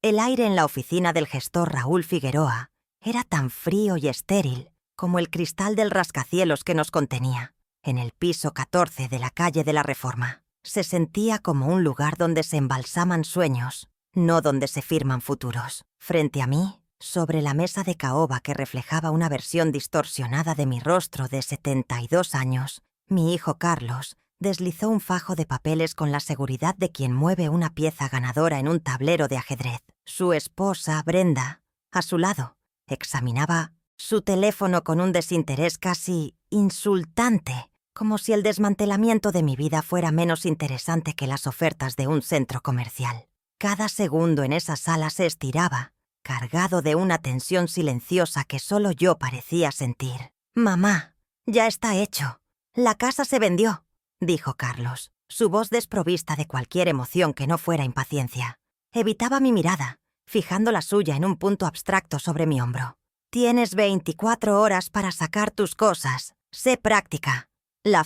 El aire en la oficina del gestor Raúl Figueroa era tan frío y estéril como el cristal del rascacielos que nos contenía. En el piso 14 de la calle de la Reforma se sentía como un lugar donde se embalsaman sueños, no donde se firman futuros. Frente a mí, sobre la mesa de caoba que reflejaba una versión distorsionada de mi rostro de 72 años, mi hijo Carlos deslizó un fajo de papeles con la seguridad de quien mueve una pieza ganadora en un tablero de ajedrez. Su esposa, Brenda, a su lado, examinaba su teléfono con un desinterés casi insultante, como si el desmantelamiento de mi vida fuera menos interesante que las ofertas de un centro comercial. Cada segundo en esa sala se estiraba, cargado de una tensión silenciosa que solo yo parecía sentir. «Mamá, ya está hecho. La casa se vendió», dijo Carlos, su voz desprovista de cualquier emoción que no fuera impaciencia. Evitaba mi mirada, fijando la suya en un punto abstracto sobre mi hombro. «Tienes 24 horas para sacar tus cosas. Sé práctica». La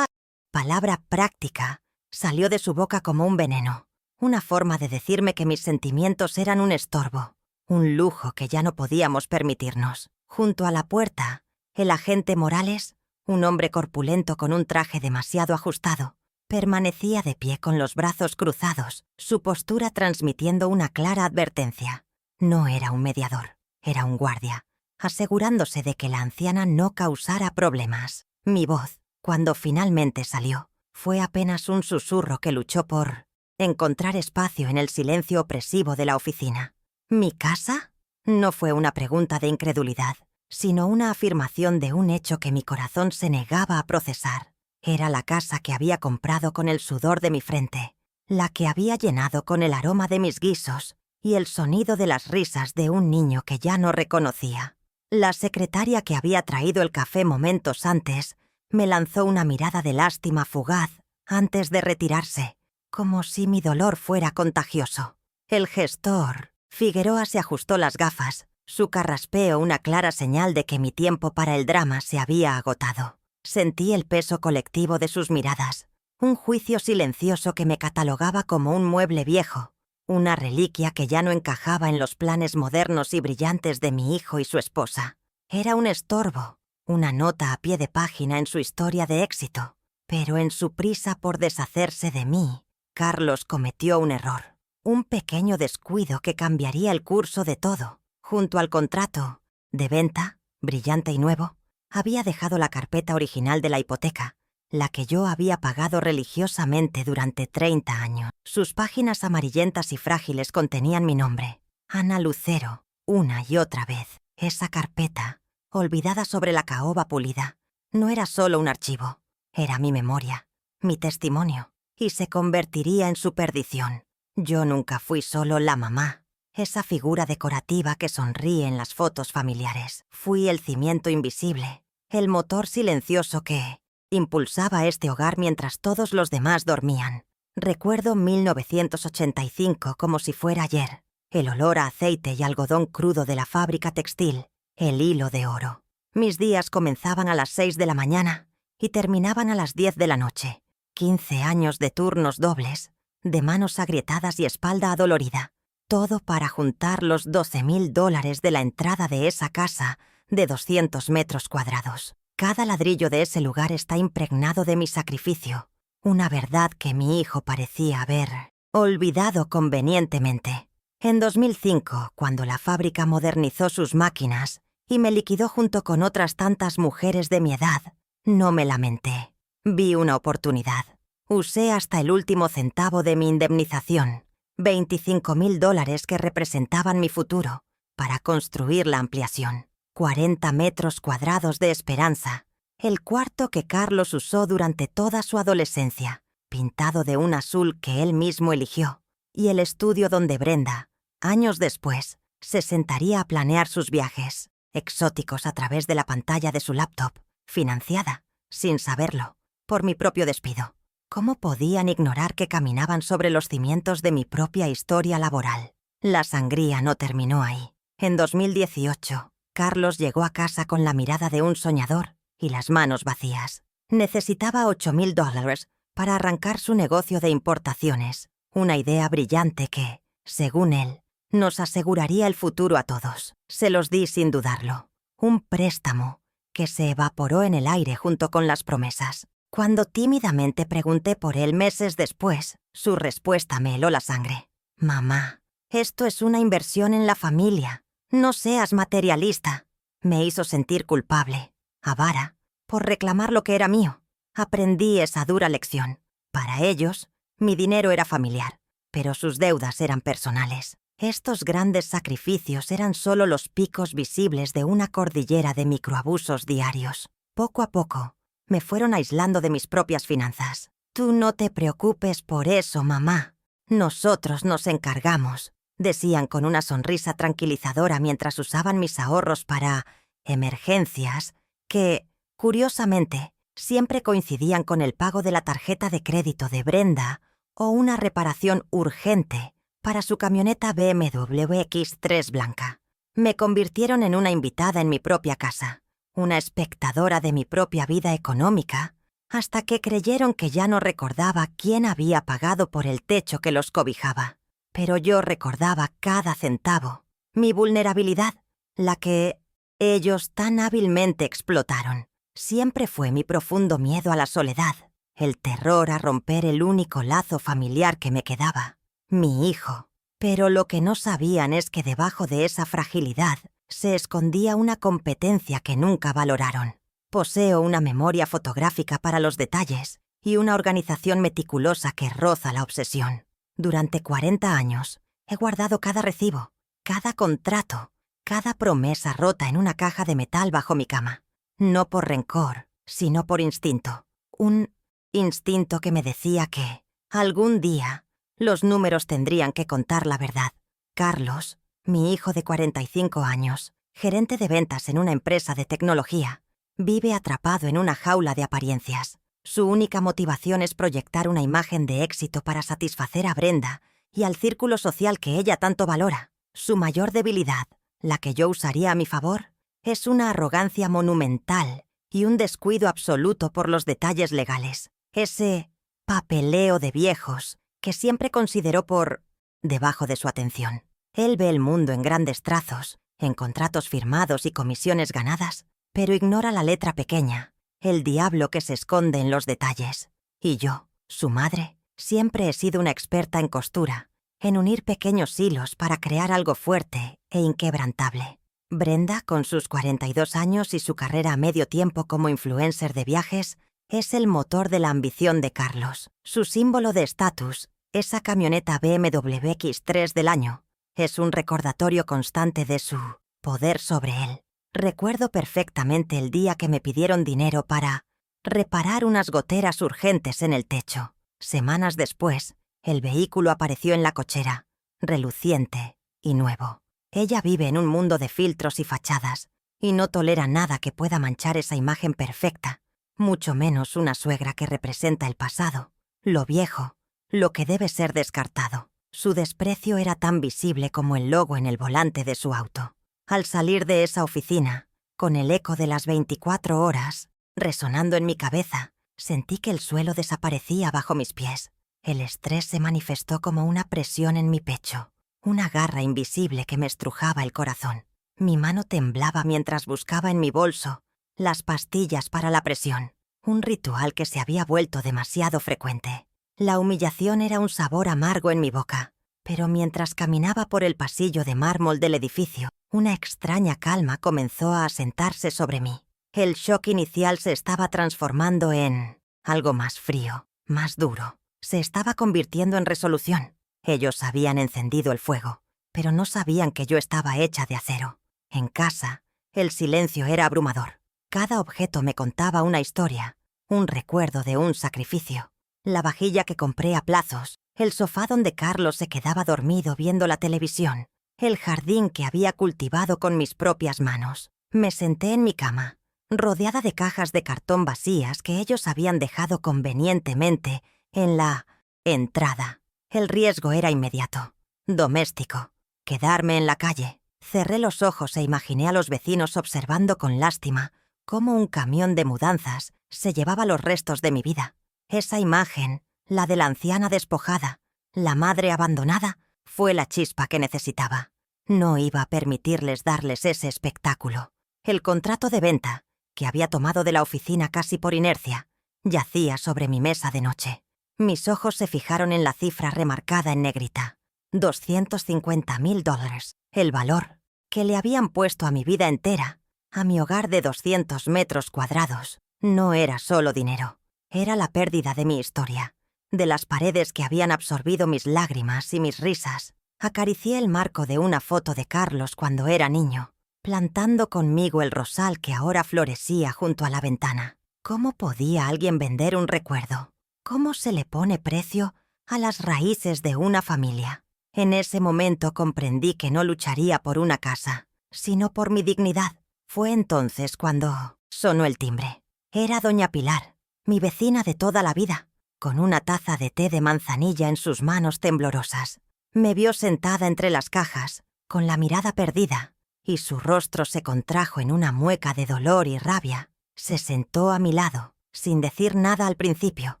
palabra práctica salió de su boca como un veneno, una forma de decirme que mis sentimientos eran un estorbo, un lujo que ya no podíamos permitirnos. Junto a la puerta, el agente Morales, un hombre corpulento con un traje demasiado ajustado, permanecía de pie con los brazos cruzados, su postura transmitiendo una clara advertencia. No era un mediador, era un guardia, asegurándose de que la anciana no causara problemas. Mi voz, cuando finalmente salió, fue apenas un susurro que luchó por encontrar espacio en el silencio opresivo de la oficina. ¿Mi casa? No fue una pregunta de incredulidad, sino una afirmación de un hecho que mi corazón se negaba a procesar. Era la casa que había comprado con el sudor de mi frente, la que había llenado con el aroma de mis guisos y el sonido de las risas de un niño que ya no reconocía. La secretaria que había traído el café momentos antes me lanzó una mirada de lástima fugaz antes de retirarse, como si mi dolor fuera contagioso. El gestor Figueroa se ajustó las gafas, su carraspeo una clara señal de que mi tiempo para el drama se había agotado. Sentí el peso colectivo de sus miradas, un juicio silencioso que me catalogaba como un mueble viejo, una reliquia que ya no encajaba en los planes modernos y brillantes de mi hijo y su esposa. Era un estorbo, una nota a pie de página en su historia de éxito, pero en su prisa por deshacerse de mí, Carlos cometió un error, un pequeño descuido que cambiaría el curso de todo. Junto al contrato de venta, brillante y nuevo, había dejado la carpeta original de la hipoteca, la que yo había pagado religiosamente durante 30 años. Sus páginas amarillentas y frágiles contenían mi nombre, Ana Lucero, una y otra vez. Esa carpeta, olvidada sobre la caoba pulida, no era solo un archivo, era mi memoria, mi testimonio, y se convertiría en su perdición. Yo nunca fui solo la mamá, esa figura decorativa que sonríe en las fotos familiares. Fui el cimiento invisible, el motor silencioso que impulsaba este hogar mientras todos los demás dormían. Recuerdo 1985 como si fuera ayer, el olor a aceite y algodón crudo de la fábrica textil, el hilo de oro. Mis días comenzaban a las 6 de la mañana y terminaban a las 10 de la noche. 15 años de turnos dobles, de manos agrietadas y espalda adolorida. Todo para juntar los $12,000 de la entrada de esa casa de 200 metros cuadrados. Cada ladrillo de ese lugar está impregnado de mi sacrificio, una verdad que mi hijo parecía haber olvidado convenientemente. En 2005, cuando la fábrica modernizó sus máquinas y me liquidó junto con otras tantas mujeres de mi edad, no me lamenté. Vi una oportunidad. Usé hasta el último centavo de mi indemnización, $25,000 que representaban mi futuro, para construir la ampliación. 40 metros cuadrados de esperanza, el cuarto que Carlos usó durante toda su adolescencia, pintado de un azul que él mismo eligió, y el estudio donde Brenda, años después, se sentaría a planear sus viajes, exóticos a través de la pantalla de su laptop, financiada, sin saberlo, por mi propio despido. ¿Cómo podían ignorar que caminaban sobre los cimientos de mi propia historia laboral? La sangría no terminó ahí. En 2018, Carlos llegó a casa con la mirada de un soñador y las manos vacías. Necesitaba $8,000 para arrancar su negocio de importaciones, una idea brillante que, según él, Nos aseguraría el futuro a todos. Se los di sin dudarlo. Un préstamo que se evaporó en el aire junto con las promesas. Cuando tímidamente pregunté por él meses después, su respuesta me heló la sangre. «Mamá, esto es una inversión en la familia. No seas materialista». Me hizo sentir culpable, avara, por reclamar lo que era mío. Aprendí esa dura lección. Para ellos, mi dinero era familiar, pero sus deudas eran personales. Estos grandes sacrificios eran solo los picos visibles de una cordillera de microabusos diarios. Poco a poco, me fueron aislando de mis propias finanzas. «Tú no te preocupes por eso, mamá. Nosotros nos encargamos», decían con una sonrisa tranquilizadora mientras usaban mis ahorros para emergencias que, curiosamente, siempre coincidían con el pago de la tarjeta de crédito de Brenda o una reparación urgente para su camioneta BMW X3 blanca. Me convirtieron en una invitada en mi propia casa, una espectadora de mi propia vida económica, hasta que creyeron que ya no recordaba quién había pagado por el techo que los cobijaba. Pero yo recordaba cada centavo, mi vulnerabilidad, la que ellos tan hábilmente explotaron. Siempre fue mi profundo miedo a la soledad, el terror a romper el único lazo familiar que me quedaba, mi hijo. Pero lo que no sabían es que debajo de esa fragilidad se escondía una competencia que nunca valoraron. Poseo una memoria fotográfica para los detalles y una organización meticulosa que roza la obsesión. Durante 40 años he guardado cada recibo, cada contrato, cada promesa rota en una caja de metal bajo mi cama. No por rencor, sino por instinto. Un instinto que me decía que, algún día, los números tendrían que contar la verdad. Carlos, mi hijo de 45 años, gerente de ventas en una empresa de tecnología, vive atrapado en una jaula de apariencias. Su única motivación es proyectar una imagen de éxito para satisfacer a Brenda y al círculo social que ella tanto valora. Su mayor debilidad, la que yo usaría a mi favor, es una arrogancia monumental y un descuido absoluto por los detalles legales. Ese papeleo de viejos que siempre consideró por debajo de su atención. Él ve el mundo en grandes trazos, en contratos firmados y comisiones ganadas, pero ignora la letra pequeña, el diablo que se esconde en los detalles. Y yo, su madre, siempre he sido una experta en costura, en unir pequeños hilos para crear algo fuerte e inquebrantable. Brenda, con sus 42 años y su carrera a medio tiempo como influencer de viajes, es el motor de la ambición de Carlos. Su símbolo de estatus, esa camioneta BMW X3 del año, es un recordatorio constante de su poder sobre él. Recuerdo perfectamente el día que me pidieron dinero para reparar unas goteras urgentes en el techo. Semanas después, el vehículo apareció en la cochera, reluciente y nuevo. Ella vive en un mundo de filtros y fachadas, y no tolera nada que pueda manchar esa imagen perfecta, mucho menos una suegra que representa el pasado, lo viejo, lo que debe ser descartado. Su desprecio era tan visible como el logo en el volante de su auto. Al salir de esa oficina, con el eco de las 24 horas resonando en mi cabeza, sentí que el suelo desaparecía bajo mis pies. El estrés se manifestó como una presión en mi pecho, una garra invisible que me estrujaba el corazón. Mi mano temblaba mientras buscaba en mi bolso las pastillas para la presión, un ritual que se había vuelto demasiado frecuente. La humillación era un sabor amargo en mi boca, pero mientras caminaba por el pasillo de mármol del edificio, una extraña calma comenzó a asentarse sobre mí. El shock inicial se estaba transformando en algo más frío, más duro. Se estaba convirtiendo en resolución. Ellos habían encendido el fuego, pero no sabían que yo estaba hecha de acero. En casa, el silencio era abrumador. Cada objeto me contaba una historia, un recuerdo de un sacrificio. La vajilla que compré a plazos, el sofá donde Carlos se quedaba dormido viendo la televisión, el jardín que había cultivado con mis propias manos. Me senté en mi cama, rodeada de cajas de cartón vacías que ellos habían dejado convenientemente en la entrada. El riesgo era inmediato, doméstico, quedarme en la calle. Cerré los ojos e imaginé a los vecinos observando con lástima cómo un camión de mudanzas se llevaba los restos de mi vida. Esa imagen, la de la anciana despojada, la madre abandonada, Fue la chispa que necesitaba. No iba a permitirles darles ese espectáculo. El contrato de venta, que había tomado de la oficina casi por inercia, yacía sobre mi mesa de noche. Mis ojos se fijaron en la cifra remarcada en negrita. $250,000. El valor que le habían puesto a mi vida entera, a mi hogar de 200 metros cuadrados. No era solo dinero. Era la pérdida de mi historia, de las paredes que habían absorbido mis lágrimas y mis risas. Acaricié el marco de una foto de Carlos cuando era niño, plantando conmigo el rosal que ahora florecía junto a la ventana. ¿Cómo podía alguien vender un recuerdo? ¿Cómo se le pone precio a las raíces de una familia? En ese momento comprendí que no lucharía por una casa, sino por mi dignidad. Fue entonces cuando sonó el timbre. Era doña Pilar, mi vecina de toda la vida, con una taza de té de manzanilla en sus manos temblorosas. Me vio sentada entre las cajas, con la mirada perdida, y su rostro se contrajo en una mueca de dolor y rabia. Se sentó a mi lado, sin decir nada al principio,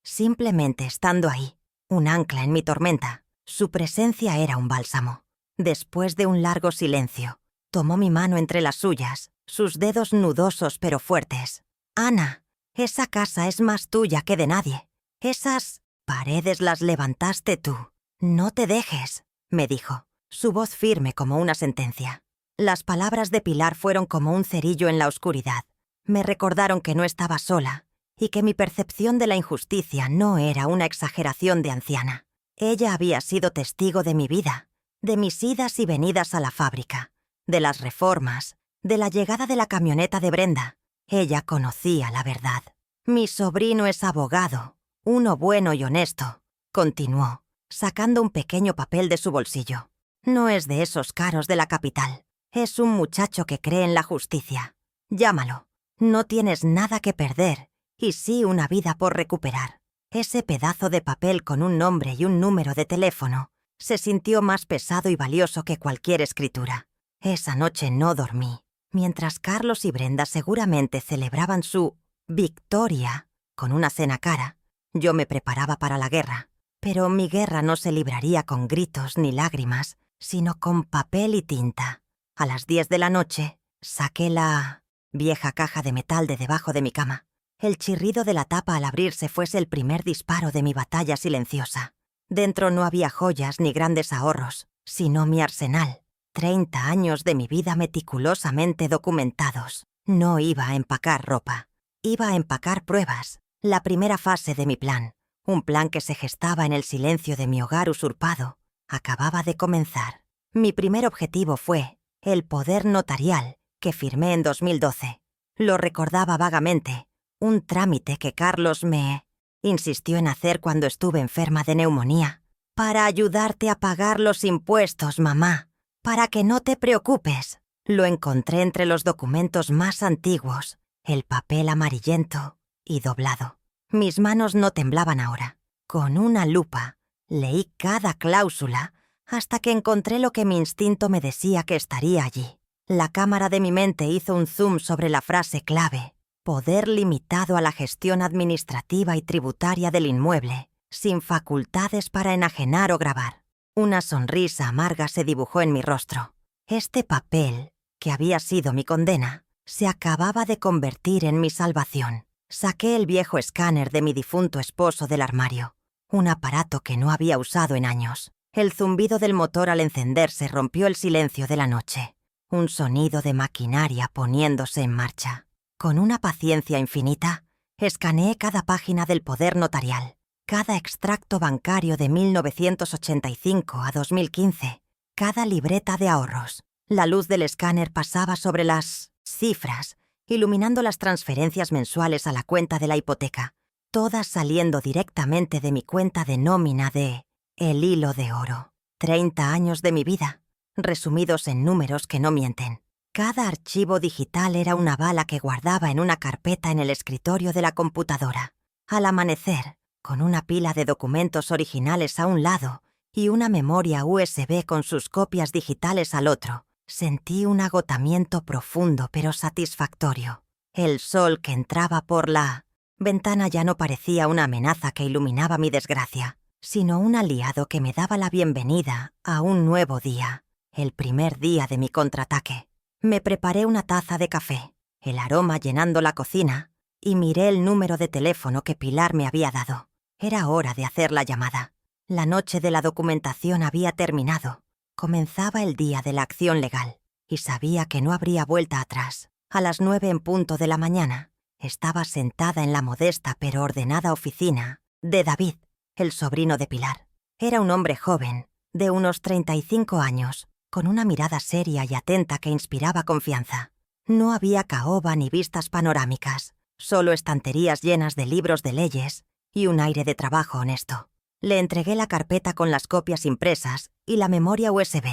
simplemente estando ahí, un ancla en mi tormenta. Su presencia era un bálsamo. Después de un largo silencio, tomó mi mano entre las suyas, sus dedos nudosos pero fuertes. «Ana, esa casa es más tuya que de nadie. Esas paredes las levantaste tú. No te dejes», me dijo, su voz firme como una sentencia. Las palabras de Pilar fueron como un cerillo en la oscuridad. Me recordaron que no estaba sola y que mi percepción de la injusticia no era una exageración de anciana. Ella había sido testigo de mi vida, de mis idas y venidas a la fábrica, de las reformas, de la llegada de la camioneta de Brenda. Ella conocía la verdad. «Mi sobrino es abogado, uno bueno y honesto», continuó, sacando un pequeño papel de su bolsillo. «No es de esos caros de la capital. Es un muchacho que cree en la justicia. Llámalo. No tienes nada que perder y sí una vida por recuperar». Ese pedazo de papel con un nombre y un número de teléfono se sintió más pesado y valioso que cualquier escritura. Esa noche no dormí. Mientras Carlos y Brenda seguramente celebraban su victoria con una cena cara, yo me preparaba para la guerra. Pero mi guerra no se libraría con gritos ni lágrimas, sino con papel y tinta. A las 10 de la noche, saqué la vieja caja de metal de debajo de mi cama. El chirrido de la tapa al abrirse fuese el primer disparo de mi batalla silenciosa. Dentro no había joyas ni grandes ahorros, sino mi arsenal. 30 años de mi vida meticulosamente documentados. No iba a empacar ropa. Iba a empacar pruebas. La primera fase de mi plan, un plan que se gestaba en el silencio de mi hogar usurpado, acababa de comenzar. Mi primer objetivo fue el poder notarial que firmé en 2012. Lo recordaba vagamente. Un trámite que Carlos me insistió en hacer cuando estuve enferma de neumonía. «Para ayudarte a pagar los impuestos, mamá. Para que no te preocupes». Lo encontré entre los documentos más antiguos, el papel amarillento y doblado. Mis manos no temblaban ahora. Con una lupa, leí cada cláusula hasta que encontré lo que mi instinto me decía que estaría allí. La cámara de mi mente hizo un zoom sobre la frase clave: poder limitado a la gestión administrativa y tributaria del inmueble, sin facultades para enajenar o grabar. Una sonrisa amarga se dibujó en mi rostro. Este papel, que había sido mi condena, se acababa de convertir en mi salvación. Saqué el viejo escáner de mi difunto esposo del armario, un aparato que no había usado en años. El zumbido del motor al encenderse rompió el silencio de la noche. Un sonido de maquinaria poniéndose en marcha. Con una paciencia infinita, escaneé cada página del poder notarial, cada extracto bancario de 1985 a 2015, cada libreta de ahorros. La luz del escáner pasaba sobre las cifras, iluminando las transferencias mensuales a la cuenta de la hipoteca, todas saliendo directamente de mi cuenta de nómina de El Hilo de Oro. 30 años de mi vida, resumidos en números que no mienten. Cada archivo digital era una bala que guardaba en una carpeta en el escritorio de la computadora. Al amanecer, con una pila de documentos originales a un lado y una memoria USB con sus copias digitales al otro, sentí un agotamiento profundo pero satisfactorio. El sol que entraba por la ventana ya no parecía una amenaza que iluminaba mi desgracia. sino un aliado que me daba la bienvenida a un nuevo día, el primer día de mi contraataque. Me preparé una taza de café, el aroma llenando la cocina, y miré el número de teléfono que Pilar me había dado. Era hora de hacer la llamada. La noche de la documentación había terminado. Comenzaba el día de la acción legal, y sabía que no habría vuelta atrás. A las 9 en punto de la mañana, estaba sentada en la modesta pero ordenada oficina de David, el sobrino de Pilar. Era un hombre joven, de unos 35 años, con una mirada seria y atenta que inspiraba confianza. No había caoba ni vistas panorámicas, solo estanterías llenas de libros de leyes y un aire de trabajo honesto. Le entregué la carpeta con las copias impresas y la memoria USB.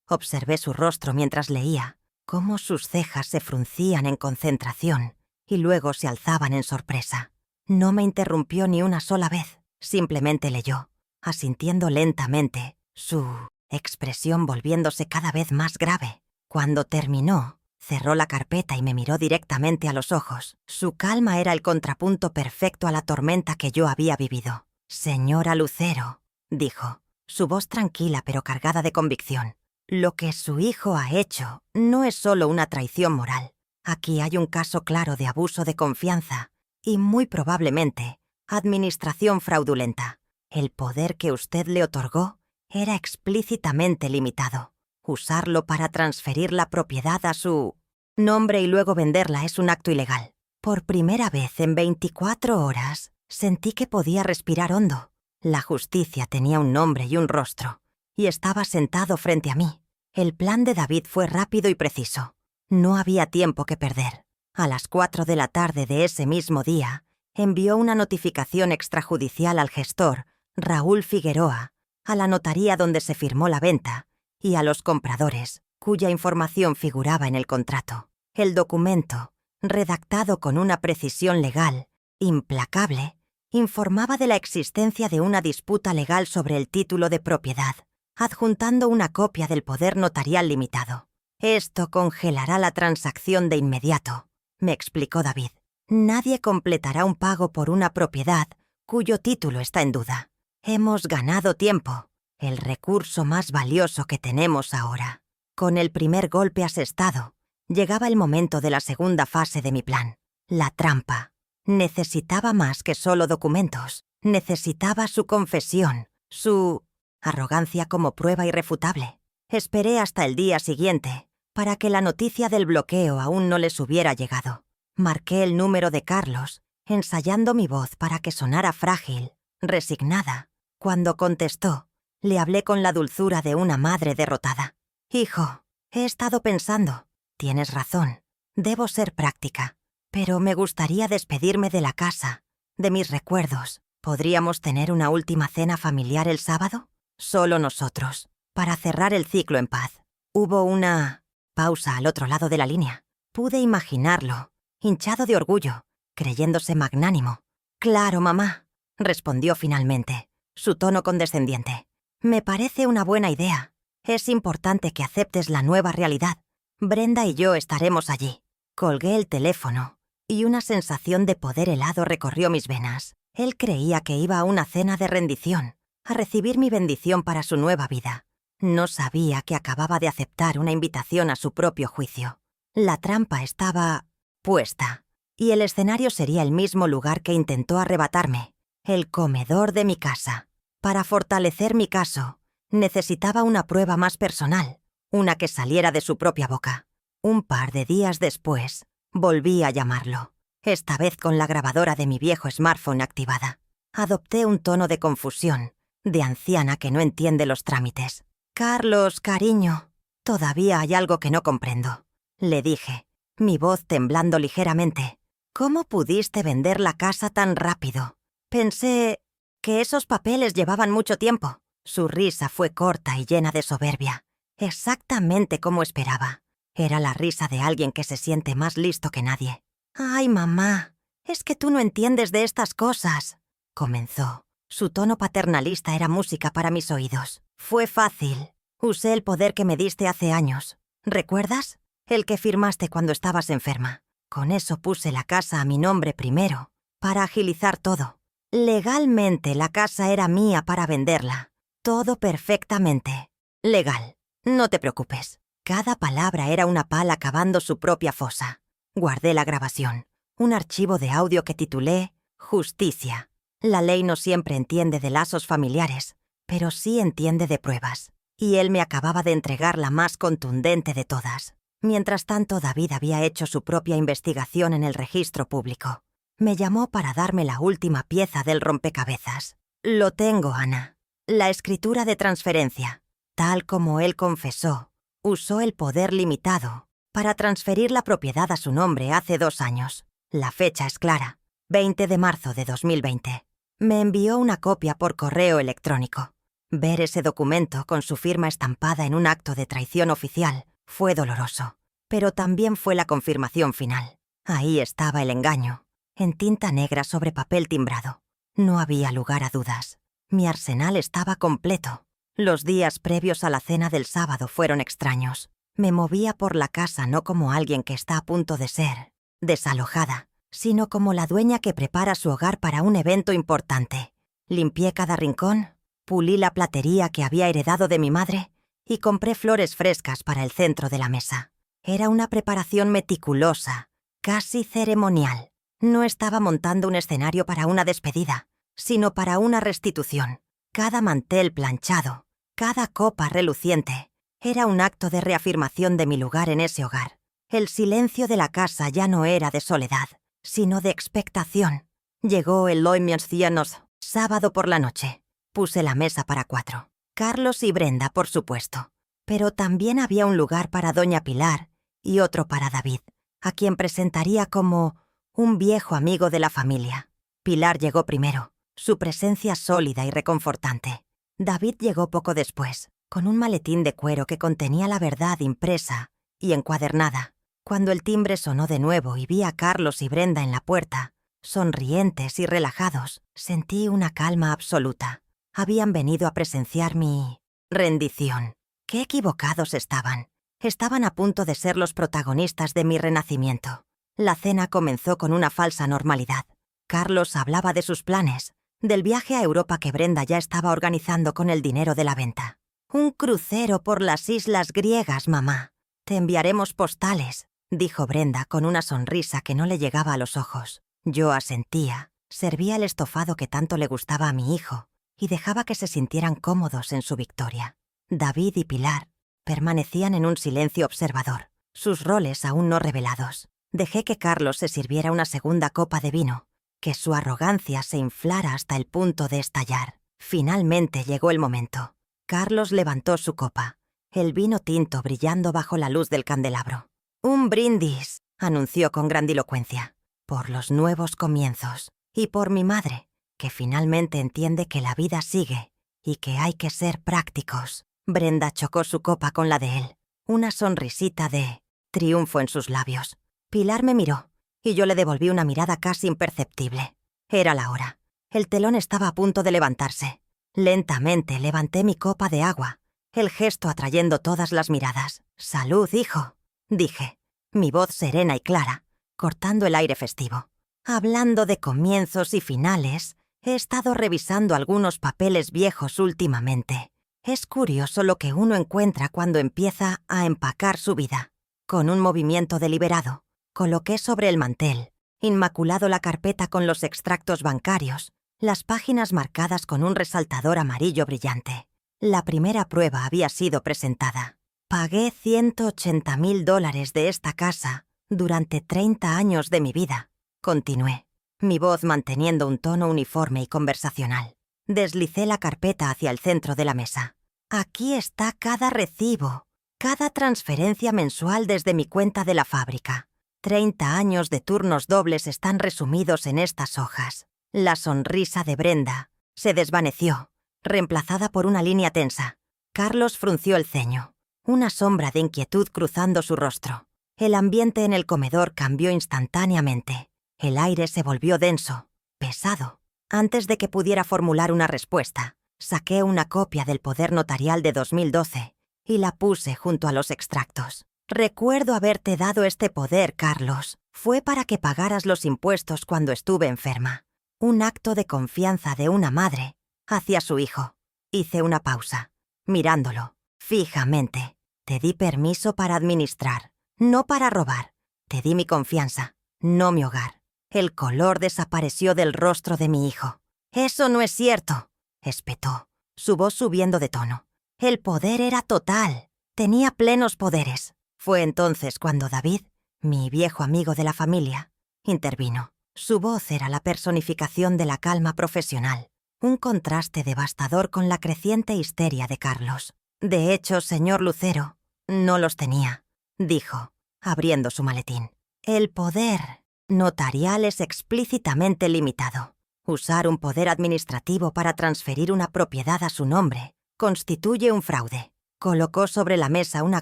Observé su rostro mientras leía, cómo sus cejas se fruncían en concentración y luego se alzaban en sorpresa. No me interrumpió ni una sola vez, simplemente leyó, asintiendo lentamente, su expresión volviéndose cada vez más grave. Cuando terminó, cerró la carpeta y me miró directamente a los ojos. Su calma era el contrapunto perfecto a la tormenta que yo había vivido. «Señora Lucero», dijo, su voz tranquila pero cargada de convicción. «Lo que su hijo ha hecho no es solo una traición moral. Aquí hay un caso claro de abuso de confianza y, muy probablemente, administración fraudulenta. El poder que usted le otorgó era explícitamente limitado. Usarlo para transferir la propiedad a su nombre y luego venderla es un acto ilegal. Por primera vez en 24 horas, sentí que podía respirar hondo. La justicia tenía un nombre y un rostro, y estaba sentado frente a mí. El plan de David fue rápido y preciso. No había tiempo que perder. A las 4 de la tarde de ese mismo día, envió una notificación extrajudicial al gestor, Raúl Figueroa, a la notaría donde se firmó la venta, y a los compradores, cuya información figuraba en el contrato. El documento, redactado con una precisión legal implacable, informaba de la existencia de una disputa legal sobre el título de propiedad, adjuntando una copia del poder notarial limitado. «Esto congelará la transacción de inmediato», me explicó David. «Nadie completará un pago por una propiedad cuyo título está en duda. Hemos ganado tiempo, el recurso más valioso que tenemos ahora». Con el primer golpe asestado, llegaba el momento de la segunda fase de mi plan, la trampa. Necesitaba más que solo documentos. Necesitaba su confesión, su arrogancia como prueba irrefutable. Esperé hasta el día siguiente para que la noticia del bloqueo aún no les hubiera llegado. Marqué el número de Carlos, ensayando mi voz para que sonara frágil, resignada. Cuando contestó, le hablé con la dulzura de una madre derrotada. «Hijo, he estado pensando. Tienes razón. Debo ser práctica. Pero me gustaría despedirme de la casa, de mis recuerdos. ¿Podríamos tener una última cena familiar el sábado? Solo nosotros, para cerrar el ciclo en paz». Hubo una pausa al otro lado de la línea. Pude imaginarlo, hinchado de orgullo, creyéndose magnánimo. «Claro, mamá», respondió finalmente, su tono condescendiente. «Me parece una buena idea. Es importante que aceptes la nueva realidad. Brenda y yo estaremos allí». Colgué el teléfono y una sensación de poder helado recorrió mis venas. Él creía que iba a una cena de rendición, a recibir mi bendición para su nueva vida. No sabía que acababa de aceptar una invitación a su propio juicio. La trampa estaba puesta, y el escenario sería el mismo lugar que intentó arrebatarme, el comedor de mi casa. Para fortalecer mi caso, necesitaba una prueba más personal, una que saliera de su propia boca. Un par de días después, volví a llamarlo, esta vez con la grabadora de mi viejo smartphone activada. Adopté un tono de confusión, de anciana que no entiende los trámites. «Carlos, cariño, todavía hay algo que no comprendo», le dije, mi voz temblando ligeramente. «¿Cómo pudiste vender la casa tan rápido? Pensé que esos papeles llevaban mucho tiempo». Su risa fue corta y llena de soberbia, exactamente como esperaba. Era la risa de alguien que se siente más listo que nadie. «Ay, mamá, es que tú no entiendes de estas cosas», comenzó. Su tono paternalista era música para mis oídos. «Fue fácil. Usé el poder que me diste hace años. ¿Recuerdas? El que firmaste cuando estabas enferma. Con eso puse la casa a mi nombre primero, para agilizar todo. Legalmente la casa era mía para venderla. Todo perfectamente legal. No te preocupes. Cada palabra era una pala cavando su propia fosa. Guardé la grabación, un archivo de audio que titulé Justicia. La ley no siempre entiende de lazos familiares, pero sí entiende de pruebas. Y él me acababa de entregar la más contundente de todas. Mientras tanto, David había hecho su propia investigación en el registro público. Me llamó para darme la última pieza del rompecabezas. Lo tengo, Ana. La escritura de transferencia. Tal como él confesó, usó el poder limitado para transferir la propiedad a su nombre hace 2 años. La fecha es clara, 20 de marzo de 2020. Me envió una copia por correo electrónico. Ver ese documento con su firma estampada en un acto de traición oficial fue doloroso, pero también fue la confirmación final. Ahí estaba el engaño, en tinta negra sobre papel timbrado. No había lugar a dudas. Mi arsenal estaba completo. Los días previos a la cena del sábado fueron extraños. Me movía por la casa no como alguien que está a punto de ser desalojada, sino como la dueña que prepara su hogar para un evento importante. Limpié cada rincón, pulí la platería que había heredado de mi madre y compré flores frescas para el centro de la mesa. Era una preparación meticulosa, casi ceremonial. No estaba montando un escenario para una despedida, sino para una restitución. Cada mantel planchado, cada copa reluciente, era un acto de reafirmación de mi lugar en ese hogar. El silencio de la casa ya no era de soledad, sino de expectación. Llegó el Loimiancianos, sábado por la noche. Puse la mesa para 4. Carlos y Brenda, por supuesto. Pero también había un lugar para doña Pilar y otro para David, a quien presentaría como un viejo amigo de la familia. Pilar llegó primero, su presencia sólida y reconfortante. David llegó poco después, con un maletín de cuero que contenía la verdad impresa y encuadernada. Cuando el timbre sonó de nuevo y vi a Carlos y Brenda en la puerta, sonrientes y relajados, sentí una calma absoluta. Habían venido a presenciar mi rendición. Qué equivocados estaban. Estaban a punto de ser los protagonistas de mi renacimiento. La cena comenzó con una falsa normalidad. Carlos hablaba de sus planes, del viaje a Europa que Brenda ya estaba organizando con el dinero de la venta. «Un crucero por las islas griegas, mamá. Te enviaremos postales», dijo Brenda con una sonrisa que no le llegaba a los ojos. Yo asentía, servía el estofado que tanto le gustaba a mi hijo y dejaba que se sintieran cómodos en su victoria. David y Pilar permanecían en un silencio observador, sus roles aún no revelados. Dejé que Carlos se sirviera una segunda copa de vino, que su arrogancia se inflara hasta el punto de estallar. Finalmente llegó el momento. Carlos levantó su copa, el vino tinto brillando bajo la luz del candelabro. «Un brindis», anunció con grandilocuencia, «por los nuevos comienzos y por mi madre, que finalmente entiende que la vida sigue y que hay que ser prácticos». Brenda chocó su copa con la de él, una sonrisita de triunfo en sus labios. Pilar me miró, y yo le devolví una mirada casi imperceptible. Era la hora. El telón estaba a punto de levantarse. Lentamente levanté mi copa de agua, el gesto atrayendo todas las miradas. «Salud, hijo», dije, mi voz serena y clara, cortando el aire festivo. Hablando de comienzos y finales, he estado revisando algunos papeles viejos últimamente. Es curioso lo que uno encuentra cuando empieza a empacar su vida. Con un movimiento deliberado, coloqué sobre el mantel, inmaculado la carpeta con los extractos bancarios, las páginas marcadas con un resaltador amarillo brillante. La primera prueba había sido presentada. Pagué $180,000 de esta casa durante 30 años de mi vida. Continué, mi voz manteniendo un tono uniforme y conversacional. Deslicé la carpeta hacia el centro de la mesa. Aquí está cada recibo, cada transferencia mensual desde mi cuenta de la fábrica. 30 años de turnos dobles están resumidos en estas hojas. La sonrisa de Brenda se desvaneció, reemplazada por una línea tensa. Carlos frunció el ceño, una sombra de inquietud cruzando su rostro. El ambiente en el comedor cambió instantáneamente. El aire se volvió denso, pesado. Antes de que pudiera formular una respuesta, saqué una copia del poder notarial de 2012 y la puse junto a los extractos. «Recuerdo haberte dado este poder, Carlos. Fue para que pagaras los impuestos cuando estuve enferma. Un acto de confianza de una madre hacia su hijo. Hice una pausa, mirándolo fijamente. Te di permiso para administrar, no para robar. Te di mi confianza, no mi hogar. El color desapareció del rostro de mi hijo. «Eso no es cierto», espetó, su voz subiendo de tono. El poder era total. Tenía plenos poderes. Fue entonces cuando David, mi viejo amigo de la familia, intervino. Su voz era la personificación de la calma profesional, un contraste devastador con la creciente histeria de Carlos. «De hecho, señor Lucero, no los tenía», dijo, abriendo su maletín. «El poder notarial es explícitamente limitado. Usar un poder administrativo para transferir una propiedad a su nombre constituye un fraude». Colocó sobre la mesa una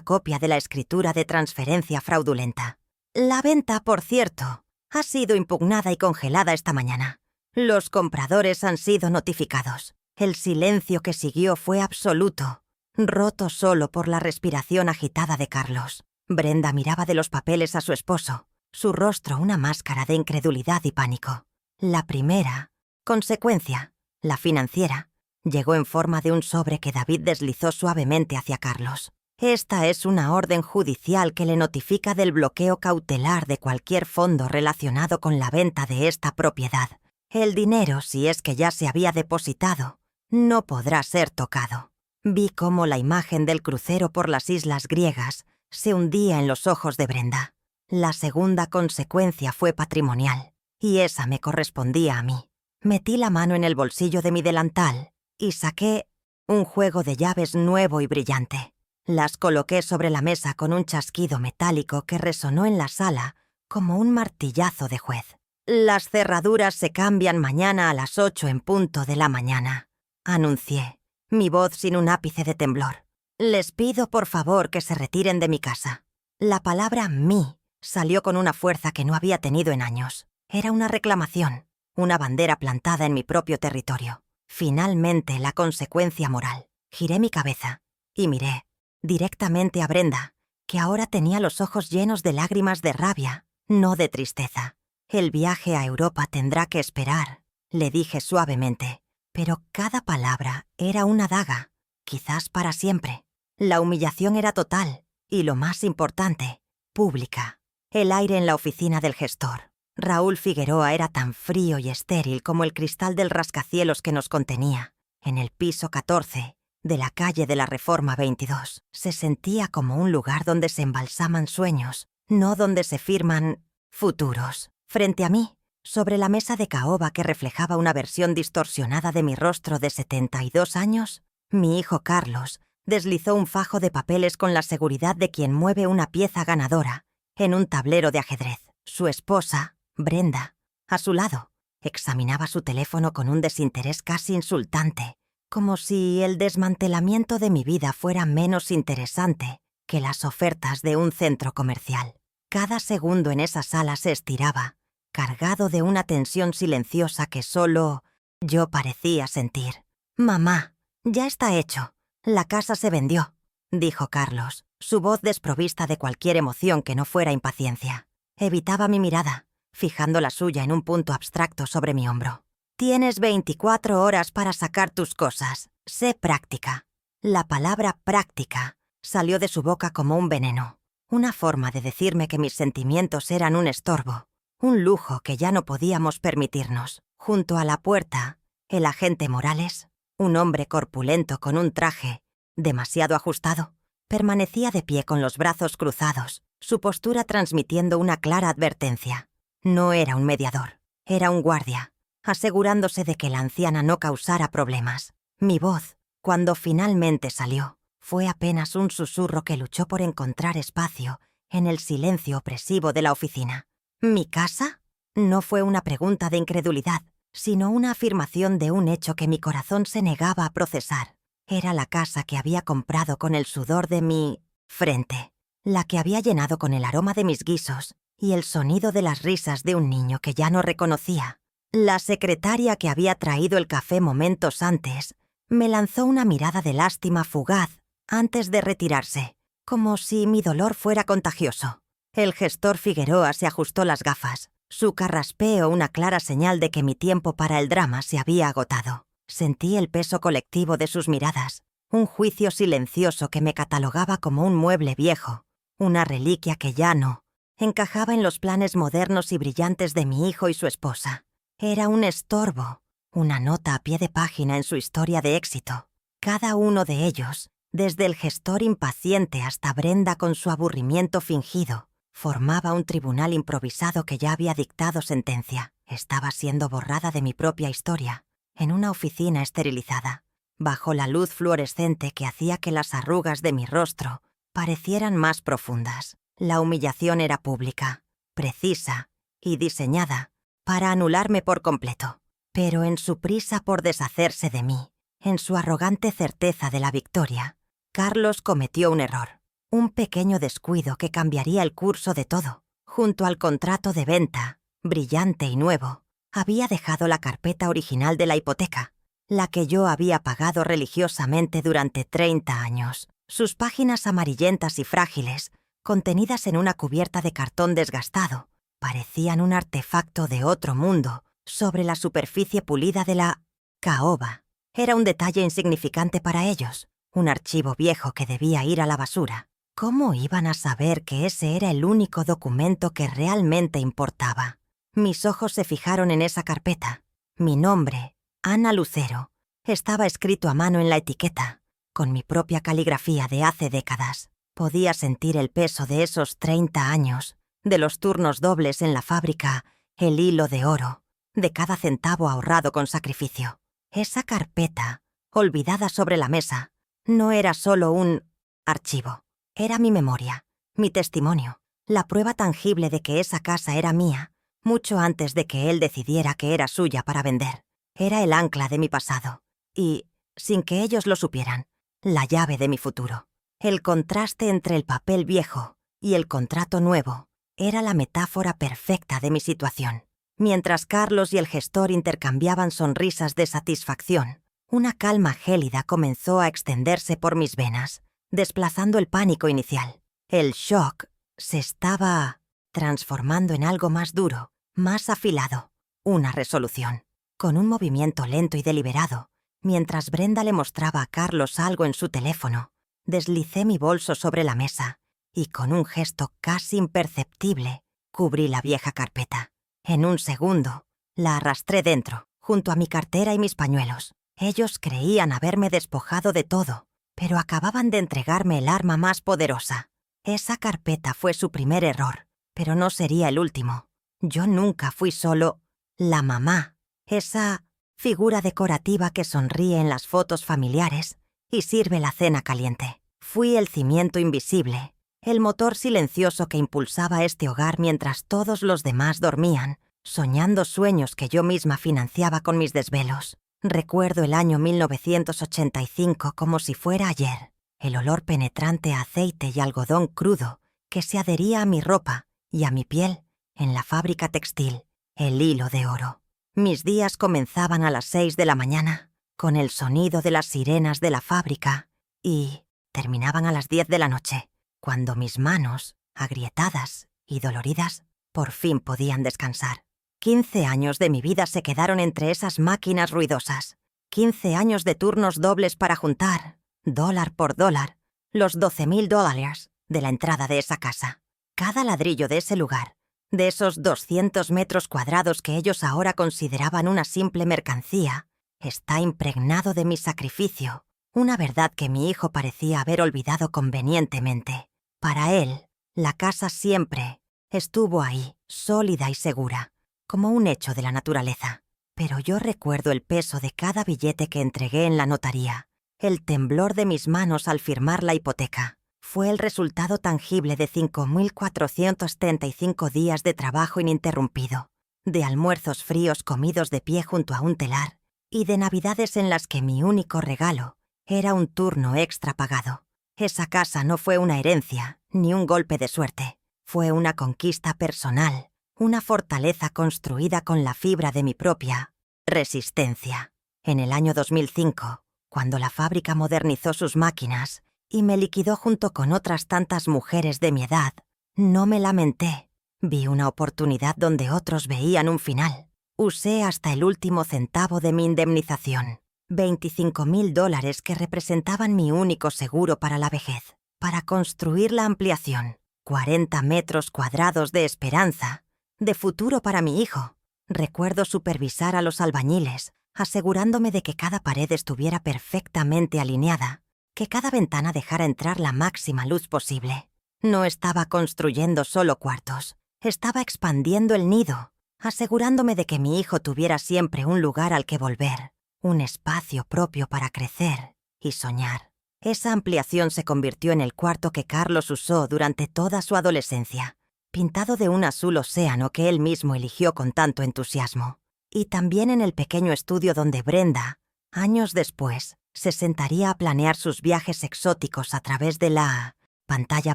copia de la escritura de transferencia fraudulenta. «La venta, por cierto, ha sido impugnada y congelada esta mañana. Los compradores han sido notificados». El silencio que siguió fue absoluto, roto solo por la respiración agitada de Carlos. Brenda miraba de los papeles a su esposo, su rostro una máscara de incredulidad y pánico. La primera consecuencia, la financiera, llegó en forma de un sobre que David deslizó suavemente hacia Carlos. «Esta es una orden judicial que le notifica del bloqueo cautelar de cualquier fondo relacionado con la venta de esta propiedad. El dinero, si es que ya se había depositado, no podrá ser tocado». Vi cómo la imagen del crucero por las islas griegas se hundía en los ojos de Brenda. La segunda consecuencia fue patrimonial, y esa me correspondía a mí. Metí la mano en el bolsillo de mi delantal y saqué un juego de llaves nuevo y brillante. Las coloqué sobre la mesa con un chasquido metálico que resonó en la sala como un martillazo de juez. «Las cerraduras se cambian mañana a las 8 en punto de la mañana», anuncié, mi voz sin un ápice de temblor. «Les pido por favor que se retiren de mi casa». La palabra «mí» salió con una fuerza que no había tenido en años. Era una reclamación, una bandera plantada en mi propio territorio. Finalmente, la consecuencia moral. Giré mi cabeza y miré directamente a Brenda, que ahora tenía los ojos llenos de lágrimas de rabia, no de tristeza. «El viaje a Europa tendrá que esperar», le dije suavemente, pero cada palabra era una daga, quizás para siempre. La humillación era total y, lo más importante, pública. El aire en la oficina del gestor, Raúl Figueroa, era tan frío y estéril como el cristal del rascacielos que nos contenía. En el piso 14 de la calle de la Reforma 22 se sentía como un lugar donde se embalsaman sueños, no donde se firman futuros. Frente a mí, sobre la mesa de caoba que reflejaba una versión distorsionada de mi rostro de 72 años, mi hijo Carlos deslizó un fajo de papeles con la seguridad de quien mueve una pieza ganadora en un tablero de ajedrez. Su esposa, Brenda, a su lado, examinaba su teléfono con un desinterés casi insultante, como si el desmantelamiento de mi vida fuera menos interesante que las ofertas de un centro comercial. Cada segundo en esa sala se estiraba, cargado de una tensión silenciosa que solo yo parecía sentir. «Mamá, ya está hecho. La casa se vendió», dijo Carlos, su voz desprovista de cualquier emoción que no fuera impaciencia. Evitaba mi mirada, fijando la suya en un punto abstracto sobre mi hombro. «Tienes 24 horas para sacar tus cosas. Sé práctica». La palabra práctica salió de su boca como un veneno, una forma de decirme que mis sentimientos eran un estorbo, un lujo que ya no podíamos permitirnos. Junto a la puerta, el agente Morales, un hombre corpulento con un traje demasiado ajustado, permanecía de pie con los brazos cruzados, su postura transmitiendo una clara advertencia. No era un mediador, era un guardia, asegurándose de que la anciana no causara problemas. Mi voz, cuando finalmente salió, fue apenas un susurro que luchó por encontrar espacio en el silencio opresivo de la oficina. ¿Mi casa? No fue una pregunta de incredulidad, sino una afirmación de un hecho que mi corazón se negaba a procesar. Era la casa que había comprado con el sudor de mi frente, la que había llenado con el aroma de mis guisos y el sonido de las risas de un niño que ya no reconocía. La secretaria que había traído el café momentos antes me lanzó una mirada de lástima fugaz antes de retirarse, como si mi dolor fuera contagioso. El gestor Figueroa se ajustó las gafas, Su carraspeo una clara señal de que mi tiempo para el drama se había agotado. Sentí el peso colectivo de sus miradas, un juicio silencioso que me catalogaba como un mueble viejo, una reliquia que ya no encajaba en los planes modernos y brillantes de mi hijo y su esposa. Era un estorbo, una nota a pie de página en su historia de éxito. Cada uno de ellos, desde el gestor impaciente hasta Brenda con su aburrimiento fingido, formaba un tribunal improvisado que ya había dictado sentencia. Estaba siendo borrada de mi propia historia, en una oficina esterilizada, bajo la luz fluorescente que hacía que las arrugas de mi rostro parecieran más profundas. La humillación era pública, precisa y diseñada para anularme por completo. Pero en su prisa por deshacerse de mí, en su arrogante certeza de la victoria, Carlos cometió un error, un pequeño descuido que cambiaría el curso de todo. Junto al contrato de venta, brillante y nuevo, había dejado la carpeta original de la hipoteca, la que yo había pagado religiosamente durante 30 años. Sus páginas amarillentas y frágiles, contenidas en una cubierta de cartón desgastado, parecían un artefacto de otro mundo sobre la superficie pulida de la caoba. Era un detalle insignificante para ellos, un archivo viejo que debía ir a la basura. ¿Cómo iban a saber que ese era el único documento que realmente importaba? Mis ojos se fijaron en esa carpeta. Mi nombre, Ana Lucero, estaba escrito a mano en la etiqueta, con mi propia caligrafía de hace décadas. Podía sentir el peso de esos 30 años, de los turnos dobles en la fábrica, el hilo de oro, de cada centavo ahorrado con sacrificio. Esa carpeta, olvidada sobre la mesa, no era solo un archivo. Era mi memoria, mi testimonio, la prueba tangible de que esa casa era mía, mucho antes de que él decidiera que era suya para vender. Era el ancla de mi pasado y, sin que ellos lo supieran, la llave de mi futuro. El contraste entre el papel viejo y el contrato nuevo era la metáfora perfecta de mi situación. Mientras Carlos y el gestor intercambiaban sonrisas de satisfacción, una calma gélida comenzó a extenderse por mis venas, desplazando el pánico inicial. El shock se estaba transformando en algo más duro, más afilado, una resolución. Con un movimiento lento y deliberado, mientras Brenda le mostraba a Carlos algo en su teléfono, deslicé mi bolso sobre la mesa y con un gesto casi imperceptible cubrí la vieja carpeta. En un segundo, la arrastré dentro, junto a mi cartera y mis pañuelos. Ellos creían haberme despojado de todo, pero acababan de entregarme el arma más poderosa. Esa carpeta fue su primer error, pero no sería el último. Yo nunca fui solo la mamá, esa figura decorativa que sonríe en las fotos familiares y sirve la cena caliente. Fui el cimiento invisible, el motor silencioso que impulsaba este hogar mientras todos los demás dormían, soñando sueños que yo misma financiaba con mis desvelos. Recuerdo el año 1985 como si fuera ayer, el olor penetrante a aceite y algodón crudo que se adhería a mi ropa y a mi piel en la fábrica textil, el hilo de oro. Mis días comenzaban a las 6 de la mañana, con el sonido de las sirenas de la fábrica, y terminaban a las 10 de la noche, cuando mis manos, agrietadas y doloridas, por fin podían descansar. 15 años de mi vida se quedaron entre esas máquinas ruidosas. 15 años de turnos dobles para juntar, dólar por dólar, los $12,000 de la entrada de esa casa. Cada ladrillo de ese lugar, de esos 200 metros cuadrados que ellos ahora consideraban una simple mercancía, está impregnado de mi sacrificio, una verdad que mi hijo parecía haber olvidado convenientemente. Para él, la casa siempre estuvo ahí, sólida y segura, como un hecho de la naturaleza. Pero yo recuerdo el peso de cada billete que entregué en la notaría, el temblor de mis manos al firmar la hipoteca. Fue el resultado tangible de 5.435 días de trabajo ininterrumpido, de almuerzos fríos comidos de pie junto a un telar, y de navidades en las que mi único regalo era un turno extra pagado. Esa casa no fue una herencia, ni un golpe de suerte. Fue una conquista personal, una fortaleza construida con la fibra de mi propia resistencia. En el año 2005, cuando la fábrica modernizó sus máquinas y me liquidó junto con otras tantas mujeres de mi edad, no me lamenté. Vi una oportunidad donde otros veían un final. Usé hasta el último centavo de mi indemnización, $25,000 que representaban mi único seguro para la vejez, para construir la ampliación, 40 metros cuadrados de esperanza, de futuro para mi hijo. Recuerdo supervisar a los albañiles, asegurándome de que cada pared estuviera perfectamente alineada, que cada ventana dejara entrar la máxima luz posible. No estaba construyendo solo cuartos, estaba expandiendo el nido, asegurándome de que mi hijo tuviera siempre un lugar al que volver, un espacio propio para crecer y soñar. Esa ampliación se convirtió en el cuarto que Carlos usó durante toda su adolescencia, pintado de un azul océano que él mismo eligió con tanto entusiasmo, y también en el pequeño estudio donde Brenda, años después, se sentaría a planear sus viajes exóticos a través de la pantalla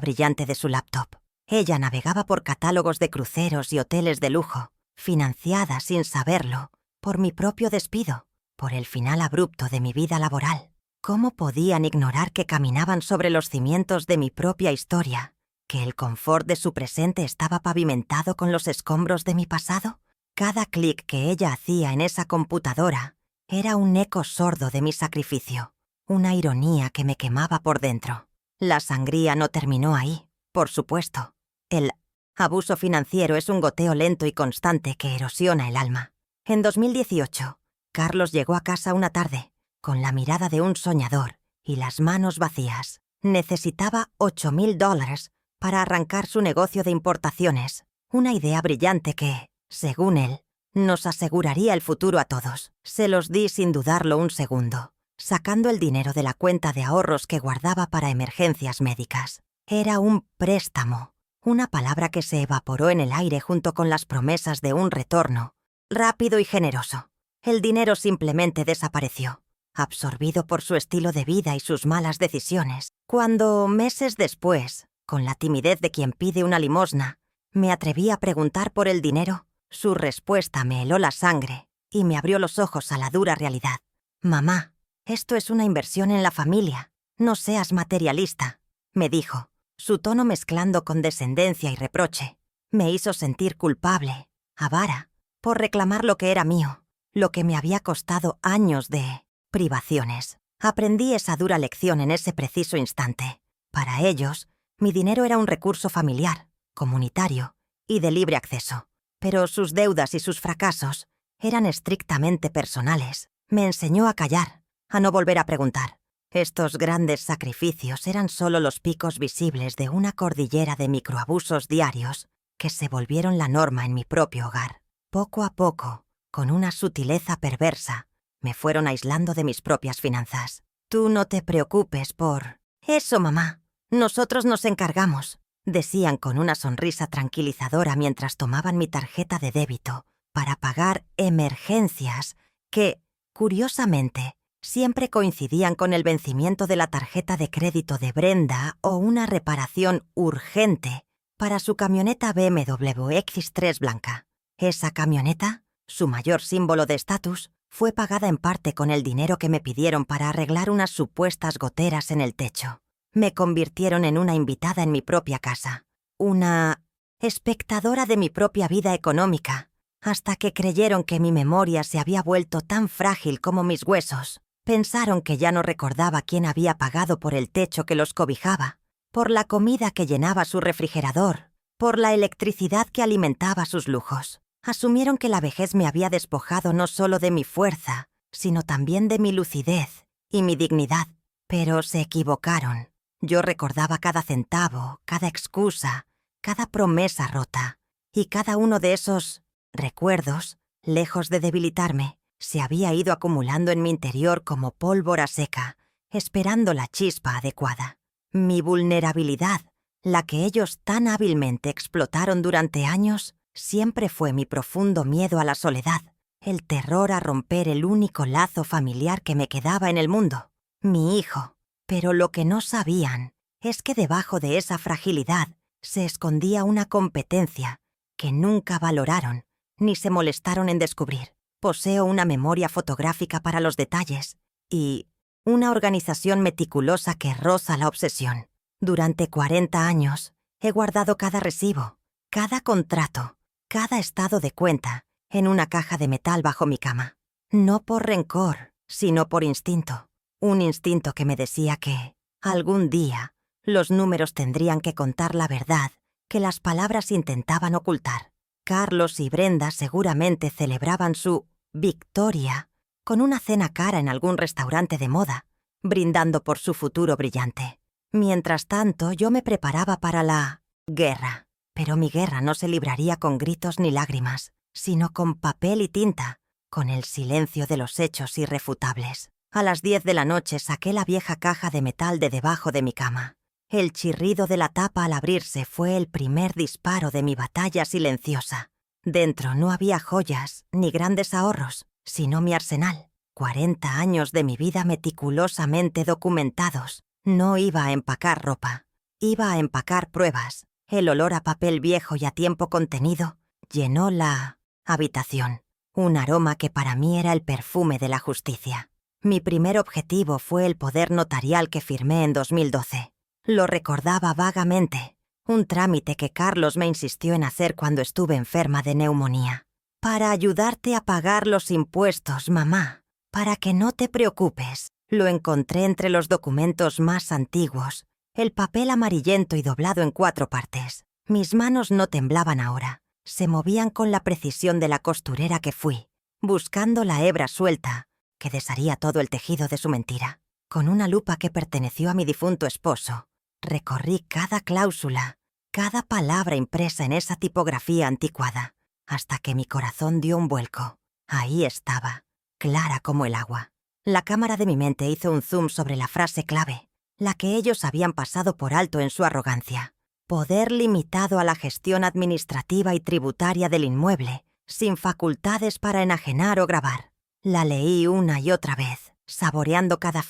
brillante de su laptop. Ella navegaba por catálogos de cruceros y hoteles de lujo, financiada sin saberlo, por mi propio despido, por el final abrupto de mi vida laboral. ¿Cómo podían ignorar que caminaban sobre los cimientos de mi propia historia, que el confort de su presente estaba pavimentado con los escombros de mi pasado? Cada clic que ella hacía en esa computadora era un eco sordo de mi sacrificio, una ironía que me quemaba por dentro. La sangría no terminó ahí, por supuesto. El abuso financiero es un goteo lento y constante que erosiona el alma. En 2018, Carlos llegó a casa una tarde, con la mirada de un soñador y las manos vacías. Necesitaba $8,000 para arrancar su negocio de importaciones, una idea brillante que, según él, nos aseguraría el futuro a todos. Se los di sin dudarlo un segundo, sacando el dinero de la cuenta de ahorros que guardaba para emergencias médicas. Era un préstamo, una palabra que se evaporó en el aire junto con las promesas de un retorno, rápido y generoso. El dinero simplemente desapareció, absorbido por su estilo de vida y sus malas decisiones. Cuando, meses después, con la timidez de quien pide una limosna, me atreví a preguntar por el dinero, su respuesta me heló la sangre y me abrió los ojos a la dura realidad. «Mamá, esto es una inversión en la familia. No seas materialista», me dijo, su tono mezclando condescendencia y reproche. Me hizo sentir culpable, avara, por reclamar lo que era mío, lo que me había costado años de privaciones. Aprendí esa dura lección en ese preciso instante. Para ellos, mi dinero era un recurso familiar, comunitario y de libre acceso. Pero sus deudas y sus fracasos eran estrictamente personales. Me enseñó a callar, a no volver a preguntar. Estos grandes sacrificios eran solo los picos visibles de una cordillera de microabusos diarios que se volvieron la norma en mi propio hogar. Poco a poco, con una sutileza perversa, me fueron aislando de mis propias finanzas. «Tú no te preocupes por eso, mamá. Nosotros nos encargamos», decían con una sonrisa tranquilizadora mientras tomaban mi tarjeta de débito para pagar emergencias que, curiosamente, siempre coincidían con el vencimiento de la tarjeta de crédito de Brenda o una reparación urgente para su camioneta BMW X3 blanca. Esa camioneta, su mayor símbolo de estatus, fue pagada en parte con el dinero que me pidieron para arreglar unas supuestas goteras en el techo. Me convirtieron en una invitada en mi propia casa, una espectadora de mi propia vida económica, hasta que creyeron que mi memoria se había vuelto tan frágil como mis huesos. Pensaron que ya no recordaba quién había pagado por el techo que los cobijaba, por la comida que llenaba su refrigerador, por la electricidad que alimentaba sus lujos. Asumieron que la vejez me había despojado no solo de mi fuerza, sino también de mi lucidez y mi dignidad. Pero se equivocaron. Yo recordaba cada centavo, cada excusa, cada promesa rota, y cada uno de esos recuerdos, lejos de debilitarme, se había ido acumulando en mi interior como pólvora seca, esperando la chispa adecuada. Mi vulnerabilidad, la que ellos tan hábilmente explotaron durante años, siempre fue mi profundo miedo a la soledad, el terror a romper el único lazo familiar que me quedaba en el mundo, mi hijo. Pero lo que no sabían es que debajo de esa fragilidad se escondía una competencia que nunca valoraron ni se molestaron en descubrir. Poseo una memoria fotográfica para los detalles y una organización meticulosa que roza la obsesión. Durante 40 años he guardado cada recibo, cada contrato, cada estado de cuenta, en una caja de metal bajo mi cama. No por rencor, sino por instinto. Un instinto que me decía que, algún día, los números tendrían que contar la verdad que las palabras intentaban ocultar. Carlos y Brenda seguramente celebraban su victoria con una cena cara en algún restaurante de moda, brindando por su futuro brillante. Mientras tanto, yo me preparaba para la guerra. Pero mi guerra no se libraría con gritos ni lágrimas, sino con papel y tinta, con el silencio de los hechos irrefutables. A las 10 de la noche saqué la vieja caja de metal de debajo de mi cama. El chirrido de la tapa al abrirse fue el primer disparo de mi batalla silenciosa. Dentro no había joyas ni grandes ahorros, sino mi arsenal. 40 años de mi vida meticulosamente documentados. No iba a empacar ropa, iba a empacar pruebas. El olor a papel viejo y a tiempo contenido llenó la habitación, un aroma que para mí era el perfume de la justicia. Mi primer objetivo fue el poder notarial que firmé en 2012. Lo recordaba vagamente, un trámite que Carlos me insistió en hacer cuando estuve enferma de neumonía. Para ayudarte a pagar los impuestos, mamá, para que no te preocupes. Lo encontré entre los documentos más antiguos, el papel amarillento y doblado en 4 partes. Mis manos no temblaban ahora, se movían con la precisión de la costurera que fui, buscando la hebra suelta que desharía todo el tejido de su mentira. Con una lupa que perteneció a mi difunto esposo, recorrí cada cláusula, cada palabra impresa en esa tipografía anticuada, hasta que mi corazón dio un vuelco. Ahí estaba, clara como el agua. La cámara de mi mente hizo un zoom sobre la frase clave, la que ellos habían pasado por alto en su arrogancia. Poder limitado a la gestión administrativa y tributaria del inmueble, sin facultades para enajenar o grabar. La leí una y otra vez, saboreando cada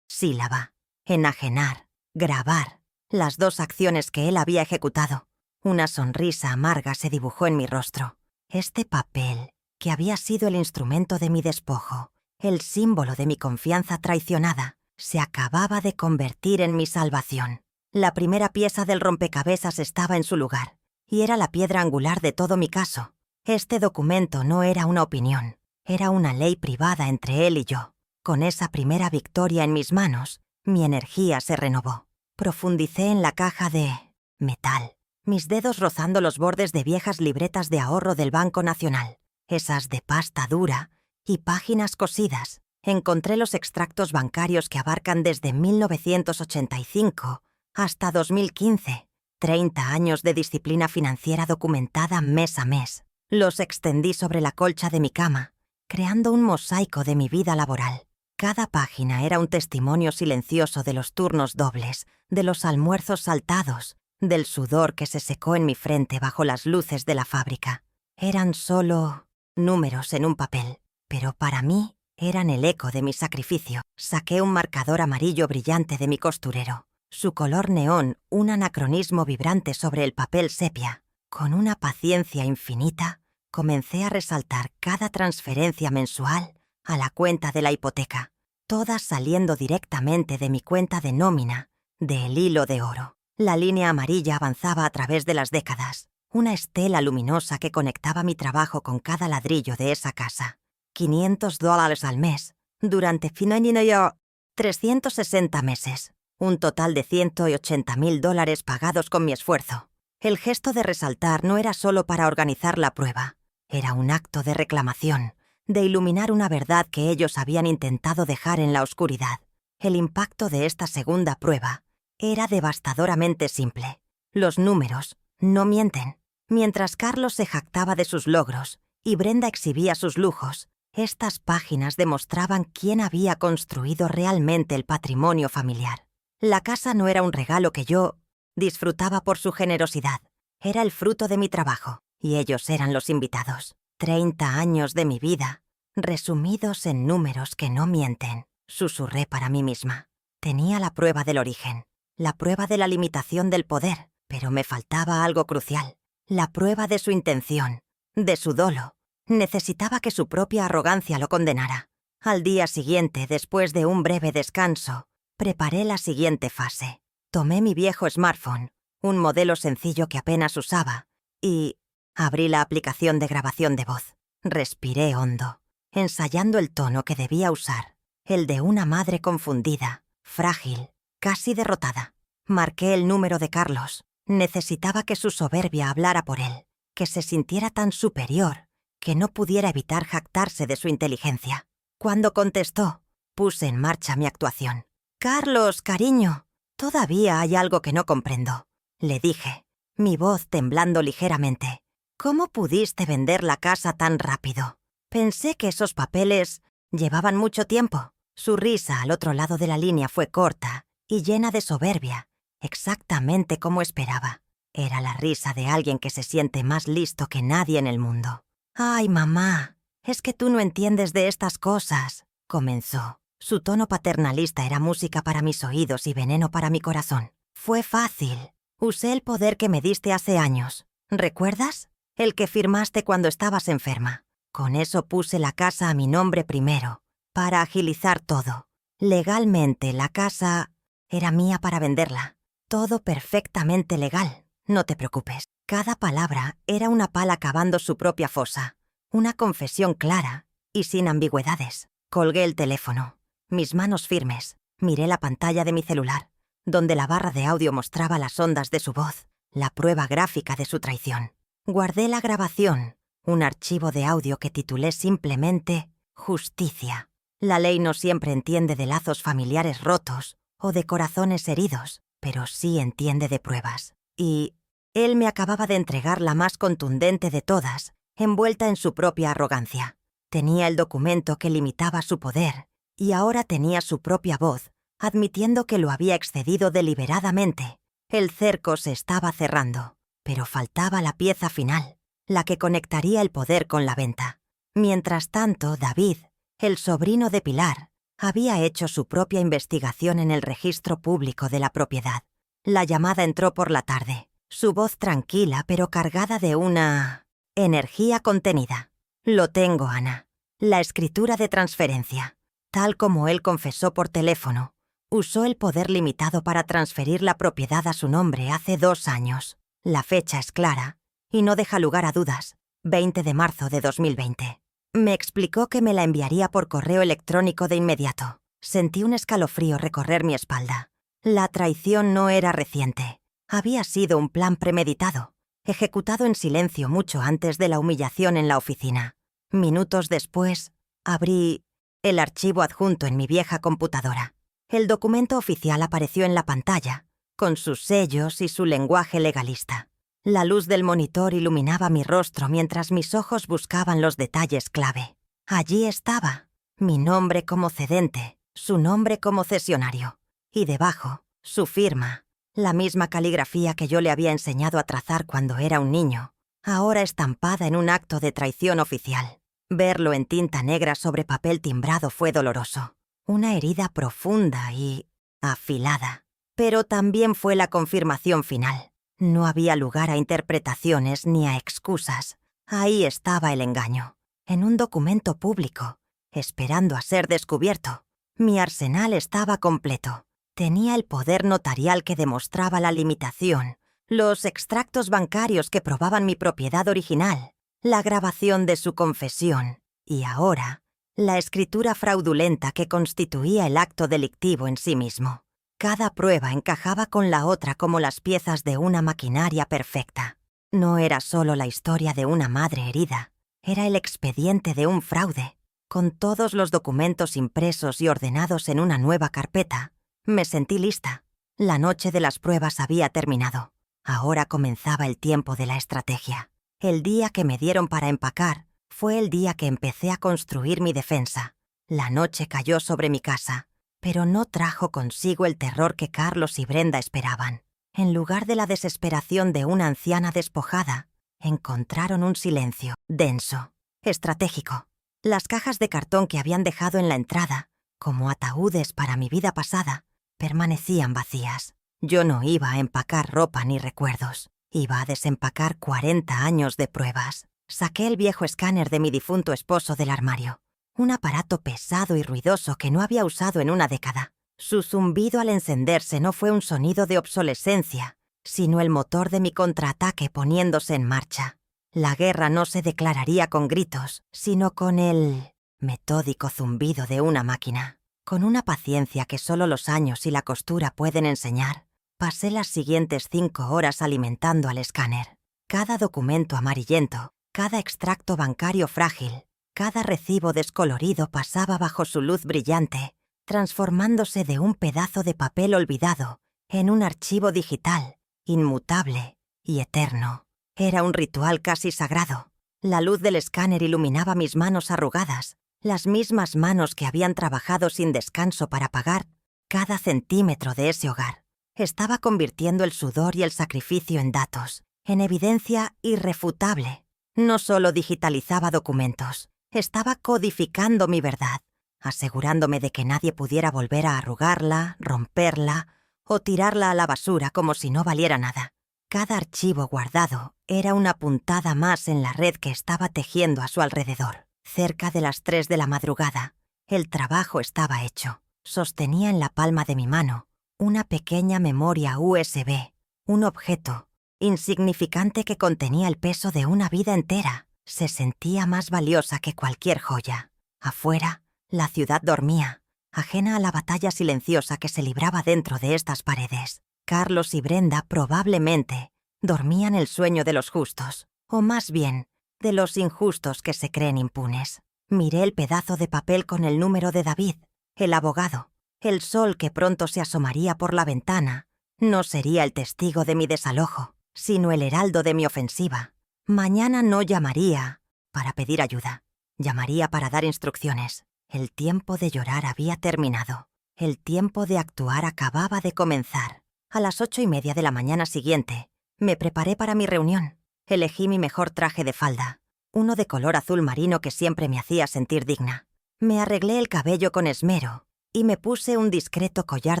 sílaba. Enajenar, grabar, las 2 acciones que él había ejecutado. Una sonrisa amarga se dibujó en mi rostro. Este papel, que había sido el instrumento de mi despojo, el símbolo de mi confianza traicionada, se acababa de convertir en mi salvación. La primera pieza del rompecabezas estaba en su lugar, y era la piedra angular de todo mi caso. Este documento no era una opinión, era una ley privada entre él y yo. Con esa primera victoria en mis manos, mi energía se renovó. Profundicé en la caja de metal, mis dedos rozando los bordes de viejas libretas de ahorro del Banco Nacional, esas de pasta dura y páginas cosidas. Encontré los extractos bancarios que abarcan desde 1985 hasta 2015, 30 años de disciplina financiera documentada mes a mes. Los extendí sobre la colcha de mi cama, creando un mosaico de mi vida laboral. Cada página era un testimonio silencioso de los turnos dobles, de los almuerzos saltados, del sudor que se secó en mi frente bajo las luces de la fábrica. Eran solo números en un papel, pero para mí eran el eco de mi sacrificio. Saqué un marcador amarillo brillante de mi costurero. Su color neón, un anacronismo vibrante sobre el papel sepia. Con una paciencia infinita, comencé a resaltar cada transferencia mensual a la cuenta de la hipoteca, todas saliendo directamente de mi cuenta de nómina, del hilo de oro. La línea amarilla avanzaba a través de las décadas, una estela luminosa que conectaba mi trabajo con cada ladrillo de esa casa. $500 al mes, durante 360 meses, un total de $180,000 pagados con mi esfuerzo. El gesto de resaltar no era solo para organizar la prueba, era un acto de reclamación, de iluminar una verdad que ellos habían intentado dejar en la oscuridad. El impacto de esta segunda prueba era devastadoramente simple. Los números no mienten. Mientras Carlos se jactaba de sus logros y Brenda exhibía sus lujos, estas páginas demostraban quién había construido realmente el patrimonio familiar. La casa no era un regalo que yo disfrutaba por su generosidad. Era el fruto de mi trabajo, y ellos eran los invitados. 30 años de mi vida, resumidos en números que no mienten, susurré para mí misma. Tenía la prueba del origen, la prueba de la limitación del poder, pero me faltaba algo crucial, la prueba de su intención, de su dolo. Necesitaba que su propia arrogancia lo condenara. Al día siguiente, después de un breve descanso, preparé la siguiente fase. Tomé mi viejo smartphone, un modelo sencillo que apenas usaba, y abrí la aplicación de grabación de voz. Respiré hondo, ensayando el tono que debía usar, el de una madre confundida, frágil, casi derrotada. Marqué el número de Carlos. Necesitaba que su soberbia hablara por él, que se sintiera tan superior que no pudiera evitar jactarse de su inteligencia. Cuando contestó, puse en marcha mi actuación. «Carlos, cariño, todavía hay algo que no comprendo», le dije, mi voz temblando ligeramente. «¿Cómo pudiste vender la casa tan rápido? Pensé que esos papeles llevaban mucho tiempo». Su risa al otro lado de la línea fue corta y llena de soberbia, exactamente como esperaba. Era la risa de alguien que se siente más listo que nadie en el mundo. «Ay, mamá, es que tú no entiendes de estas cosas», comenzó. Su tono paternalista era música para mis oídos y veneno para mi corazón. «Fue fácil. Usé el poder que me diste hace años. ¿Recuerdas? El que firmaste cuando estabas enferma. Con eso puse la casa a mi nombre primero, para agilizar todo. Legalmente, la casa era mía para venderla. Todo perfectamente legal, no te preocupes». Cada palabra era una pala cavando su propia fosa, una confesión clara y sin ambigüedades. Colgué el teléfono, mis manos firmes, miré la pantalla de mi celular, donde la barra de audio mostraba las ondas de su voz, la prueba gráfica de su traición. Guardé la grabación, un archivo de audio que titulé simplemente «Justicia». La ley no siempre entiende de lazos familiares rotos o de corazones heridos, pero sí entiende de pruebas. Y él me acababa de entregar la más contundente de todas, envuelta en su propia arrogancia. Tenía el documento que limitaba su poder, y ahora tenía su propia voz, admitiendo que lo había excedido deliberadamente. El cerco se estaba cerrando, pero faltaba la pieza final, la que conectaría el poder con la venta. Mientras tanto, David, el sobrino de Pilar, había hecho su propia investigación en el registro público de la propiedad. La llamada entró por la tarde, su voz tranquila pero cargada de una energía contenida. «Lo tengo, Ana. La escritura de transferencia. Tal como él confesó por teléfono, usó el poder limitado para transferir la propiedad a su nombre hace 2 años. La fecha es clara y no deja lugar a dudas. 20 de marzo de 2020. Me explicó que me la enviaría por correo electrónico de inmediato. Sentí un escalofrío recorrer mi espalda. La traición no era reciente. Había sido un plan premeditado, ejecutado en silencio mucho antes de la humillación en la oficina. Minutos después, abrí el archivo adjunto en mi vieja computadora. El documento oficial apareció en la pantalla, con sus sellos y su lenguaje legalista. La luz del monitor iluminaba mi rostro mientras mis ojos buscaban los detalles clave. Allí estaba, mi nombre como cedente, su nombre como cesionario, y debajo, su firma, la misma caligrafía que yo le había enseñado a trazar cuando era un niño, ahora estampada en un acto de traición oficial. Verlo en tinta negra sobre papel timbrado fue doloroso. Una herida profunda y afilada. Pero también fue la confirmación final. No había lugar a interpretaciones ni a excusas. Ahí estaba el engaño, en un documento público, esperando a ser descubierto. Mi arsenal estaba completo. Tenía el poder notarial que demostraba la limitación, los extractos bancarios que probaban mi propiedad original, la grabación de su confesión y ahora, la escritura fraudulenta que constituía el acto delictivo en sí mismo. Cada prueba encajaba con la otra como las piezas de una maquinaria perfecta. No era solo la historia de una madre herida, era el expediente de un fraude. Con todos los documentos impresos y ordenados en una nueva carpeta, me sentí lista. La noche de las pruebas había terminado. Ahora comenzaba el tiempo de la estrategia. El día que me dieron para empacar fue el día que empecé a construir mi defensa. La noche cayó sobre mi casa, pero no trajo consigo el terror que Carlos y Brenda esperaban. En lugar de la desesperación de una anciana despojada, encontraron un silencio denso, estratégico. Las cajas de cartón que habían dejado en la entrada, como ataúdes para mi vida pasada, permanecían vacías. Yo no iba a empacar ropa ni recuerdos. Iba a desempacar 40 años de pruebas. Saqué el viejo escáner de mi difunto esposo del armario. Un aparato pesado y ruidoso que no había usado en una década. Su zumbido al encenderse no fue un sonido de obsolescencia, sino el motor de mi contraataque poniéndose en marcha. La guerra no se declararía con gritos, sino con el metódico zumbido de una máquina. Con una paciencia que solo los años y la costura pueden enseñar, pasé las siguientes 5 horas alimentando al escáner. Cada documento amarillento, cada extracto bancario frágil, cada recibo descolorido pasaba bajo su luz brillante, transformándose de un pedazo de papel olvidado en un archivo digital, inmutable y eterno. Era un ritual casi sagrado. La luz del escáner iluminaba mis manos arrugadas, las mismas manos que habían trabajado sin descanso para pagar cada centímetro de ese hogar. Estaba convirtiendo el sudor y el sacrificio en datos, en evidencia irrefutable. No solo digitalizaba documentos, estaba codificando mi verdad, asegurándome de que nadie pudiera volver a arrugarla, romperla o tirarla a la basura como si no valiera nada. Cada archivo guardado era una puntada más en la red que estaba tejiendo a su alrededor. Cerca de las 3 de la madrugada, el trabajo estaba hecho. Sostenía en la palma de mi mano una pequeña memoria USB, un objeto insignificante que contenía el peso de una vida entera. Se sentía más valiosa que cualquier joya. Afuera, la ciudad dormía, ajena a la batalla silenciosa que se libraba dentro de estas paredes. Carlos y Brenda probablemente dormían el sueño de los justos, o más bien, de los injustos que se creen impunes. Miré el pedazo de papel con el número de David, el abogado. El sol que pronto se asomaría por la ventana no sería el testigo de mi desalojo, sino el heraldo de mi ofensiva. Mañana no llamaría para pedir ayuda, llamaría para dar instrucciones. El tiempo de llorar había terminado. El tiempo de actuar acababa de comenzar. A las 8:30 de la mañana siguiente, me preparé para mi reunión. Elegí mi mejor traje de falda, uno de color azul marino que siempre me hacía sentir digna. Me arreglé el cabello con esmero y me puse un discreto collar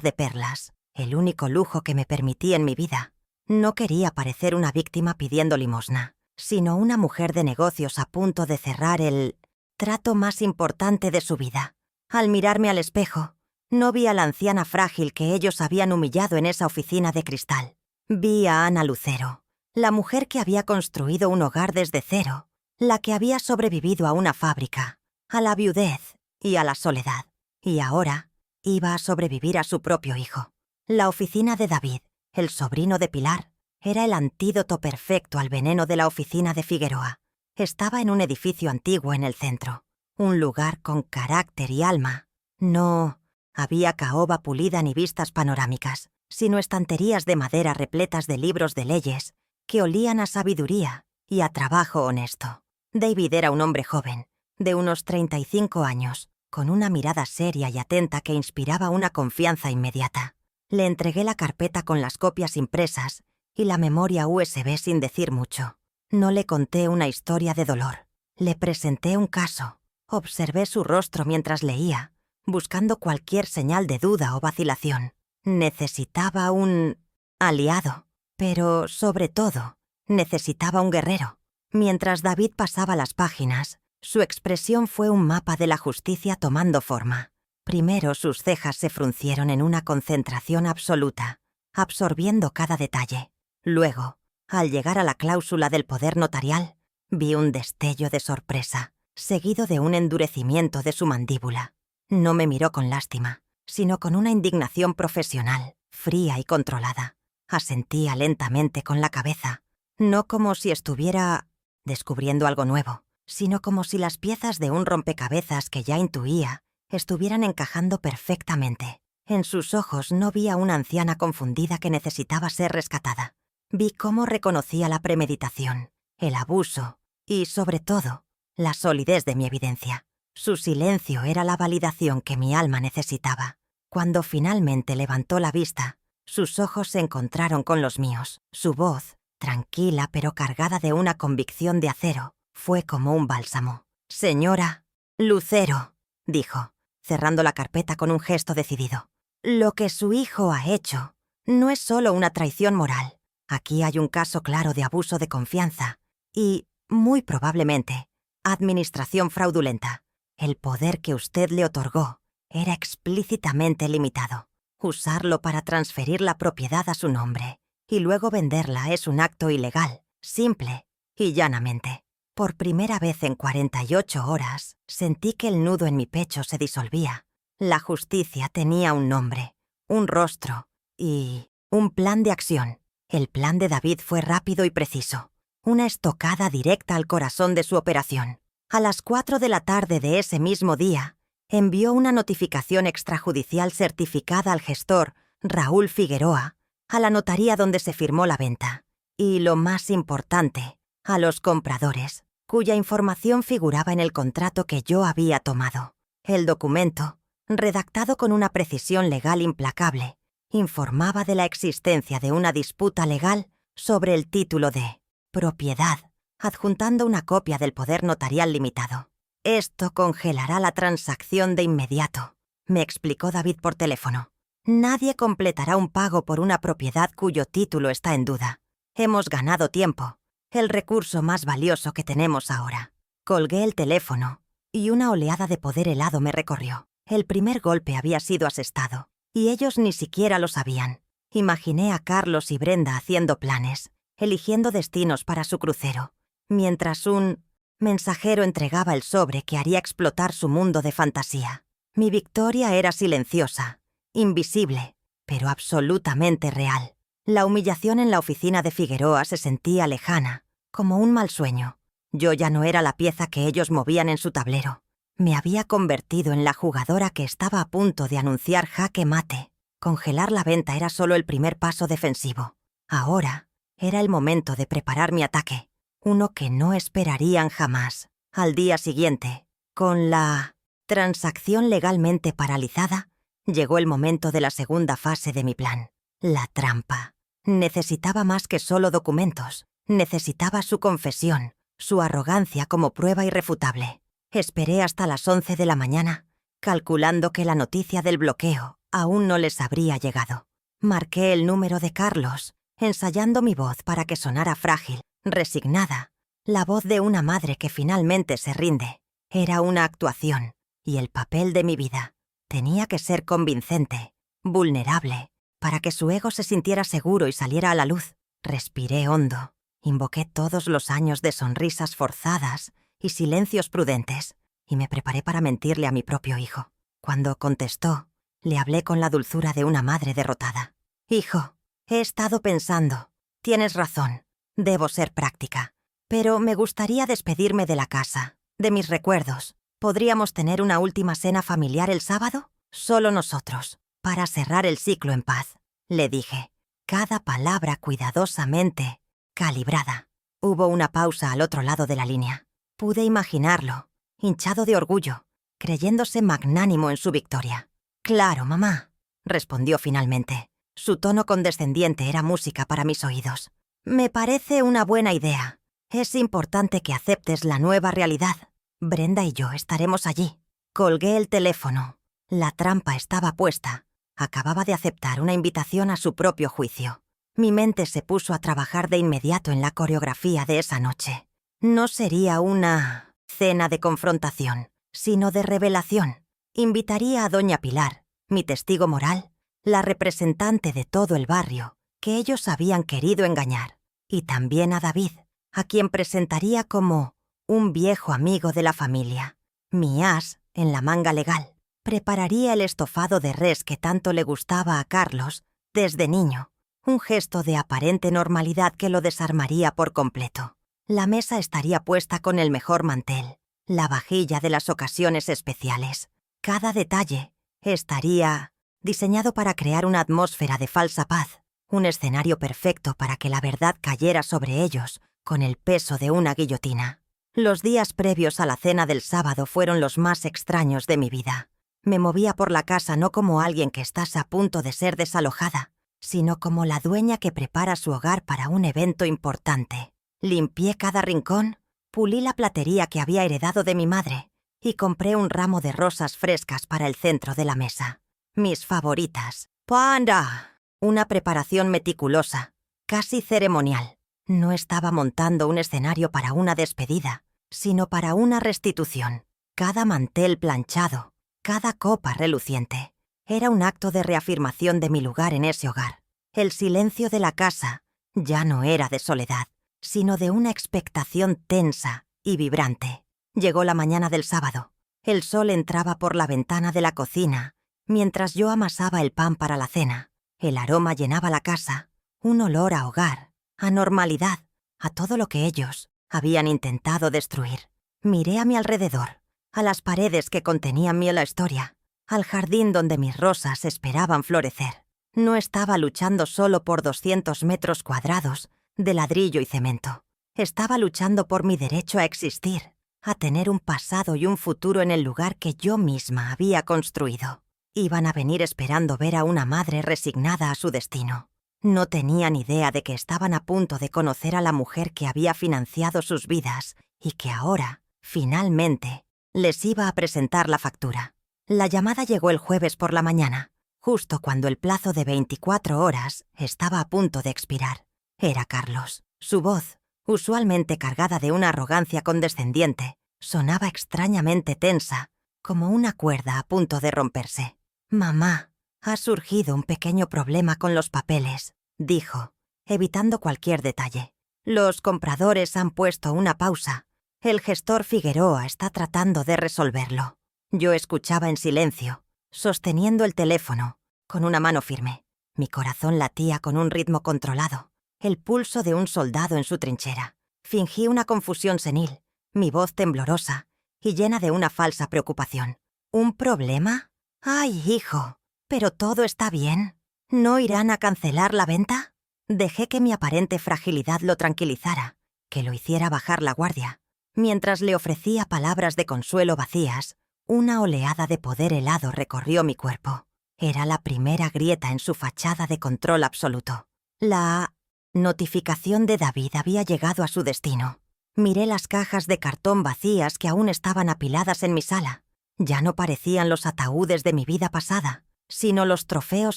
de perlas, el único lujo que me permití en mi vida. No quería parecer una víctima pidiendo limosna, sino una mujer de negocios a punto de cerrar el trato más importante de su vida. Al mirarme al espejo, no vi a la anciana frágil que ellos habían humillado en esa oficina de cristal. Vi a Ana Lucero, la mujer que había construido un hogar desde cero, la que había sobrevivido a una fábrica, a la viudez y a la soledad. Y ahora iba a sobrevivir a su propio hijo. La oficina de David, el sobrino de Pilar, era el antídoto perfecto al veneno de la oficina de Figueroa. Estaba en un edificio antiguo en el centro, un lugar con carácter y alma. No había caoba pulida ni vistas panorámicas, sino estanterías de madera repletas de libros de leyes que olían a sabiduría y a trabajo honesto. David era un hombre joven, de unos 35 años, con una mirada seria y atenta que inspiraba una confianza inmediata. Le entregué la carpeta con las copias impresas y la memoria USB sin decir mucho. No le conté una historia de dolor. Le presenté un caso. Observé su rostro mientras leía, buscando cualquier señal de duda o vacilación. Necesitaba un aliado, pero, sobre todo, necesitaba un guerrero. Mientras David pasaba las páginas, su expresión fue un mapa de la justicia tomando forma. Primero sus cejas se fruncieron en una concentración absoluta, absorbiendo cada detalle. Luego, al llegar a la cláusula del poder notarial, vi un destello de sorpresa, seguido de un endurecimiento de su mandíbula. No me miró con lástima, sino con una indignación profesional, fría y controlada. Asentía lentamente con la cabeza, no como si estuviera descubriendo algo nuevo, sino como si las piezas de un rompecabezas que ya intuía estuvieran encajando perfectamente. En sus ojos no vi a una anciana confundida que necesitaba ser rescatada. Vi cómo reconocía la premeditación, el abuso y, sobre todo, la solidez de mi evidencia. Su silencio era la validación que mi alma necesitaba. Cuando finalmente levantó la vista, sus ojos se encontraron con los míos. Su voz, tranquila pero cargada de una convicción de acero, fue como un bálsamo. «Señora Lucero», dijo, cerrando la carpeta con un gesto decidido. «Lo que su hijo ha hecho no es solo una traición moral. Aquí hay un caso claro de abuso de confianza y, muy probablemente, administración fraudulenta. El poder que usted le otorgó era explícitamente limitado. Usarlo para transferir la propiedad a su nombre y luego venderla es un acto ilegal, simple y llanamente. Por primera vez en 48 horas, sentí que el nudo en mi pecho se disolvía. La justicia tenía un nombre, un rostro y un plan de acción. El plan de David fue rápido y preciso. Una estocada directa al corazón de su operación. A las 4 de la tarde de ese mismo día, envió una notificación extrajudicial certificada al gestor Raúl Figueroa, a la notaría donde se firmó la venta. Y lo más importante, a los compradores, cuya información figuraba en el contrato que yo había tomado. El documento, redactado con una precisión legal implacable, informaba de la existencia de una disputa legal sobre el título de propiedad, adjuntando una copia del poder notarial limitado. Esto congelará la transacción de inmediato, me explicó David por teléfono. Nadie completará un pago por una propiedad cuyo título está en duda. Hemos ganado tiempo, el recurso más valioso que tenemos ahora. Colgué el teléfono y una oleada de poder helado me recorrió. El primer golpe había sido asestado, y ellos ni siquiera lo sabían. Imaginé a Carlos y Brenda haciendo planes, eligiendo destinos para su crucero, mientras un mensajero entregaba el sobre que haría explotar su mundo de fantasía. Mi victoria era silenciosa, invisible, pero absolutamente real. La humillación en la oficina de Figueroa se sentía lejana, como un mal sueño. Yo ya no era la pieza que ellos movían en su tablero. Me había convertido en la jugadora que estaba a punto de anunciar jaque mate. Congelar la venta era solo el primer paso defensivo. Ahora era el momento de preparar mi ataque, uno que no esperarían jamás. Al día siguiente, con la transacción legalmente paralizada, llegó el momento de la segunda fase de mi plan, la trampa. Necesitaba más que solo documentos. Necesitaba su confesión, su arrogancia como prueba irrefutable. Esperé hasta las 11 de la mañana, calculando que la noticia del bloqueo aún no les habría llegado. Marqué el número de Carlos, ensayando mi voz para que sonara frágil, resignada, la voz de una madre que finalmente se rinde. Era una actuación, y el papel de mi vida tenía que ser convincente, vulnerable, para que su ego se sintiera seguro y saliera a la luz. Respiré hondo, invoqué todos los años de sonrisas forzadas y silencios prudentes, y me preparé para mentirle a mi propio hijo. Cuando contestó, le hablé con la dulzura de una madre derrotada. «Hijo, he estado pensando. Tienes razón. Debo ser práctica. Pero me gustaría despedirme de la casa, de mis recuerdos. ¿Podríamos tener una última cena familiar el sábado? Solo nosotros, para cerrar el ciclo en paz», le dije, cada palabra cuidadosamente calibrada. Hubo una pausa al otro lado de la línea. Pude imaginarlo, hinchado de orgullo, creyéndose magnánimo en su victoria. «Claro, mamá», respondió finalmente. Su tono condescendiente era música para mis oídos. «Me parece una buena idea. Es importante que aceptes la nueva realidad. Brenda y yo estaremos allí». Colgué el teléfono. La trampa estaba puesta. Acababa de aceptar una invitación a su propio juicio. Mi mente se puso a trabajar de inmediato en la coreografía de esa noche. No sería una cena de confrontación, sino de revelación. Invitaría a doña Pilar, mi testigo moral, la representante de todo el barrio, que ellos habían querido engañar, y también a David, a quien presentaría como un viejo amigo de la familia. Mi as en la manga legal. Prepararía el estofado de res que tanto le gustaba a Carlos desde niño, un gesto de aparente normalidad que lo desarmaría por completo. La mesa estaría puesta con el mejor mantel, la vajilla de las ocasiones especiales. Cada detalle estaría diseñado para crear una atmósfera de falsa paz, un escenario perfecto para que la verdad cayera sobre ellos con el peso de una guillotina. Los días previos a la cena del sábado fueron los más extraños de mi vida. Me movía por la casa no como alguien que estás a punto de ser desalojada, sino como la dueña que prepara su hogar para un evento importante. Limpié cada rincón, pulí la platería que había heredado de mi madre y compré un ramo de rosas frescas para el centro de la mesa. Mis favoritas. ¡Panda! Una preparación meticulosa, casi ceremonial. No estaba montando un escenario para una despedida, sino para una restitución. Cada mantel planchado, cada copa reluciente, era un acto de reafirmación de mi lugar en ese hogar. El silencio de la casa ya no era de soledad, sino de una expectación tensa y vibrante. Llegó la mañana del sábado. El sol entraba por la ventana de la cocina mientras yo amasaba el pan para la cena. El aroma llenaba la casa, un olor a hogar, a normalidad, a todo lo que ellos habían intentado destruir. Miré a mi alrededor, a las paredes que contenían mi historia, al jardín donde mis rosas esperaban florecer. No estaba luchando solo por 200 metros cuadrados de ladrillo y cemento. Estaba luchando por mi derecho a existir, a tener un pasado y un futuro en el lugar que yo misma había construido. Iban a venir esperando ver a una madre resignada a su destino. No tenían idea de que estaban a punto de conocer a la mujer que había financiado sus vidas y que ahora, finalmente, les iba a presentar la factura. La llamada llegó el jueves por la mañana, justo cuando el plazo de 24 horas estaba a punto de expirar. Era Carlos. Su voz, usualmente cargada de una arrogancia condescendiente, sonaba extrañamente tensa, como una cuerda a punto de romperse. «Mamá, ha surgido un pequeño problema con los papeles», dijo, evitando cualquier detalle. «Los compradores han puesto una pausa. El gestor Figueroa está tratando de resolverlo». Yo escuchaba en silencio, sosteniendo el teléfono, con una mano firme. Mi corazón latía con un ritmo controlado, el pulso de un soldado en su trinchera. Fingí una confusión senil, mi voz temblorosa y llena de una falsa preocupación. ¿Un problema? «Ay, hijo, pero todo está bien. ¿No irán a cancelar la venta?» Dejé que mi aparente fragilidad lo tranquilizara, que lo hiciera bajar la guardia. Mientras le ofrecía palabras de consuelo vacías, una oleada de poder helado recorrió mi cuerpo. Era la primera grieta en su fachada de control absoluto. La notificación de David había llegado a su destino. Miré las cajas de cartón vacías que aún estaban apiladas en mi sala. Ya no parecían los ataúdes de mi vida pasada, sino los trofeos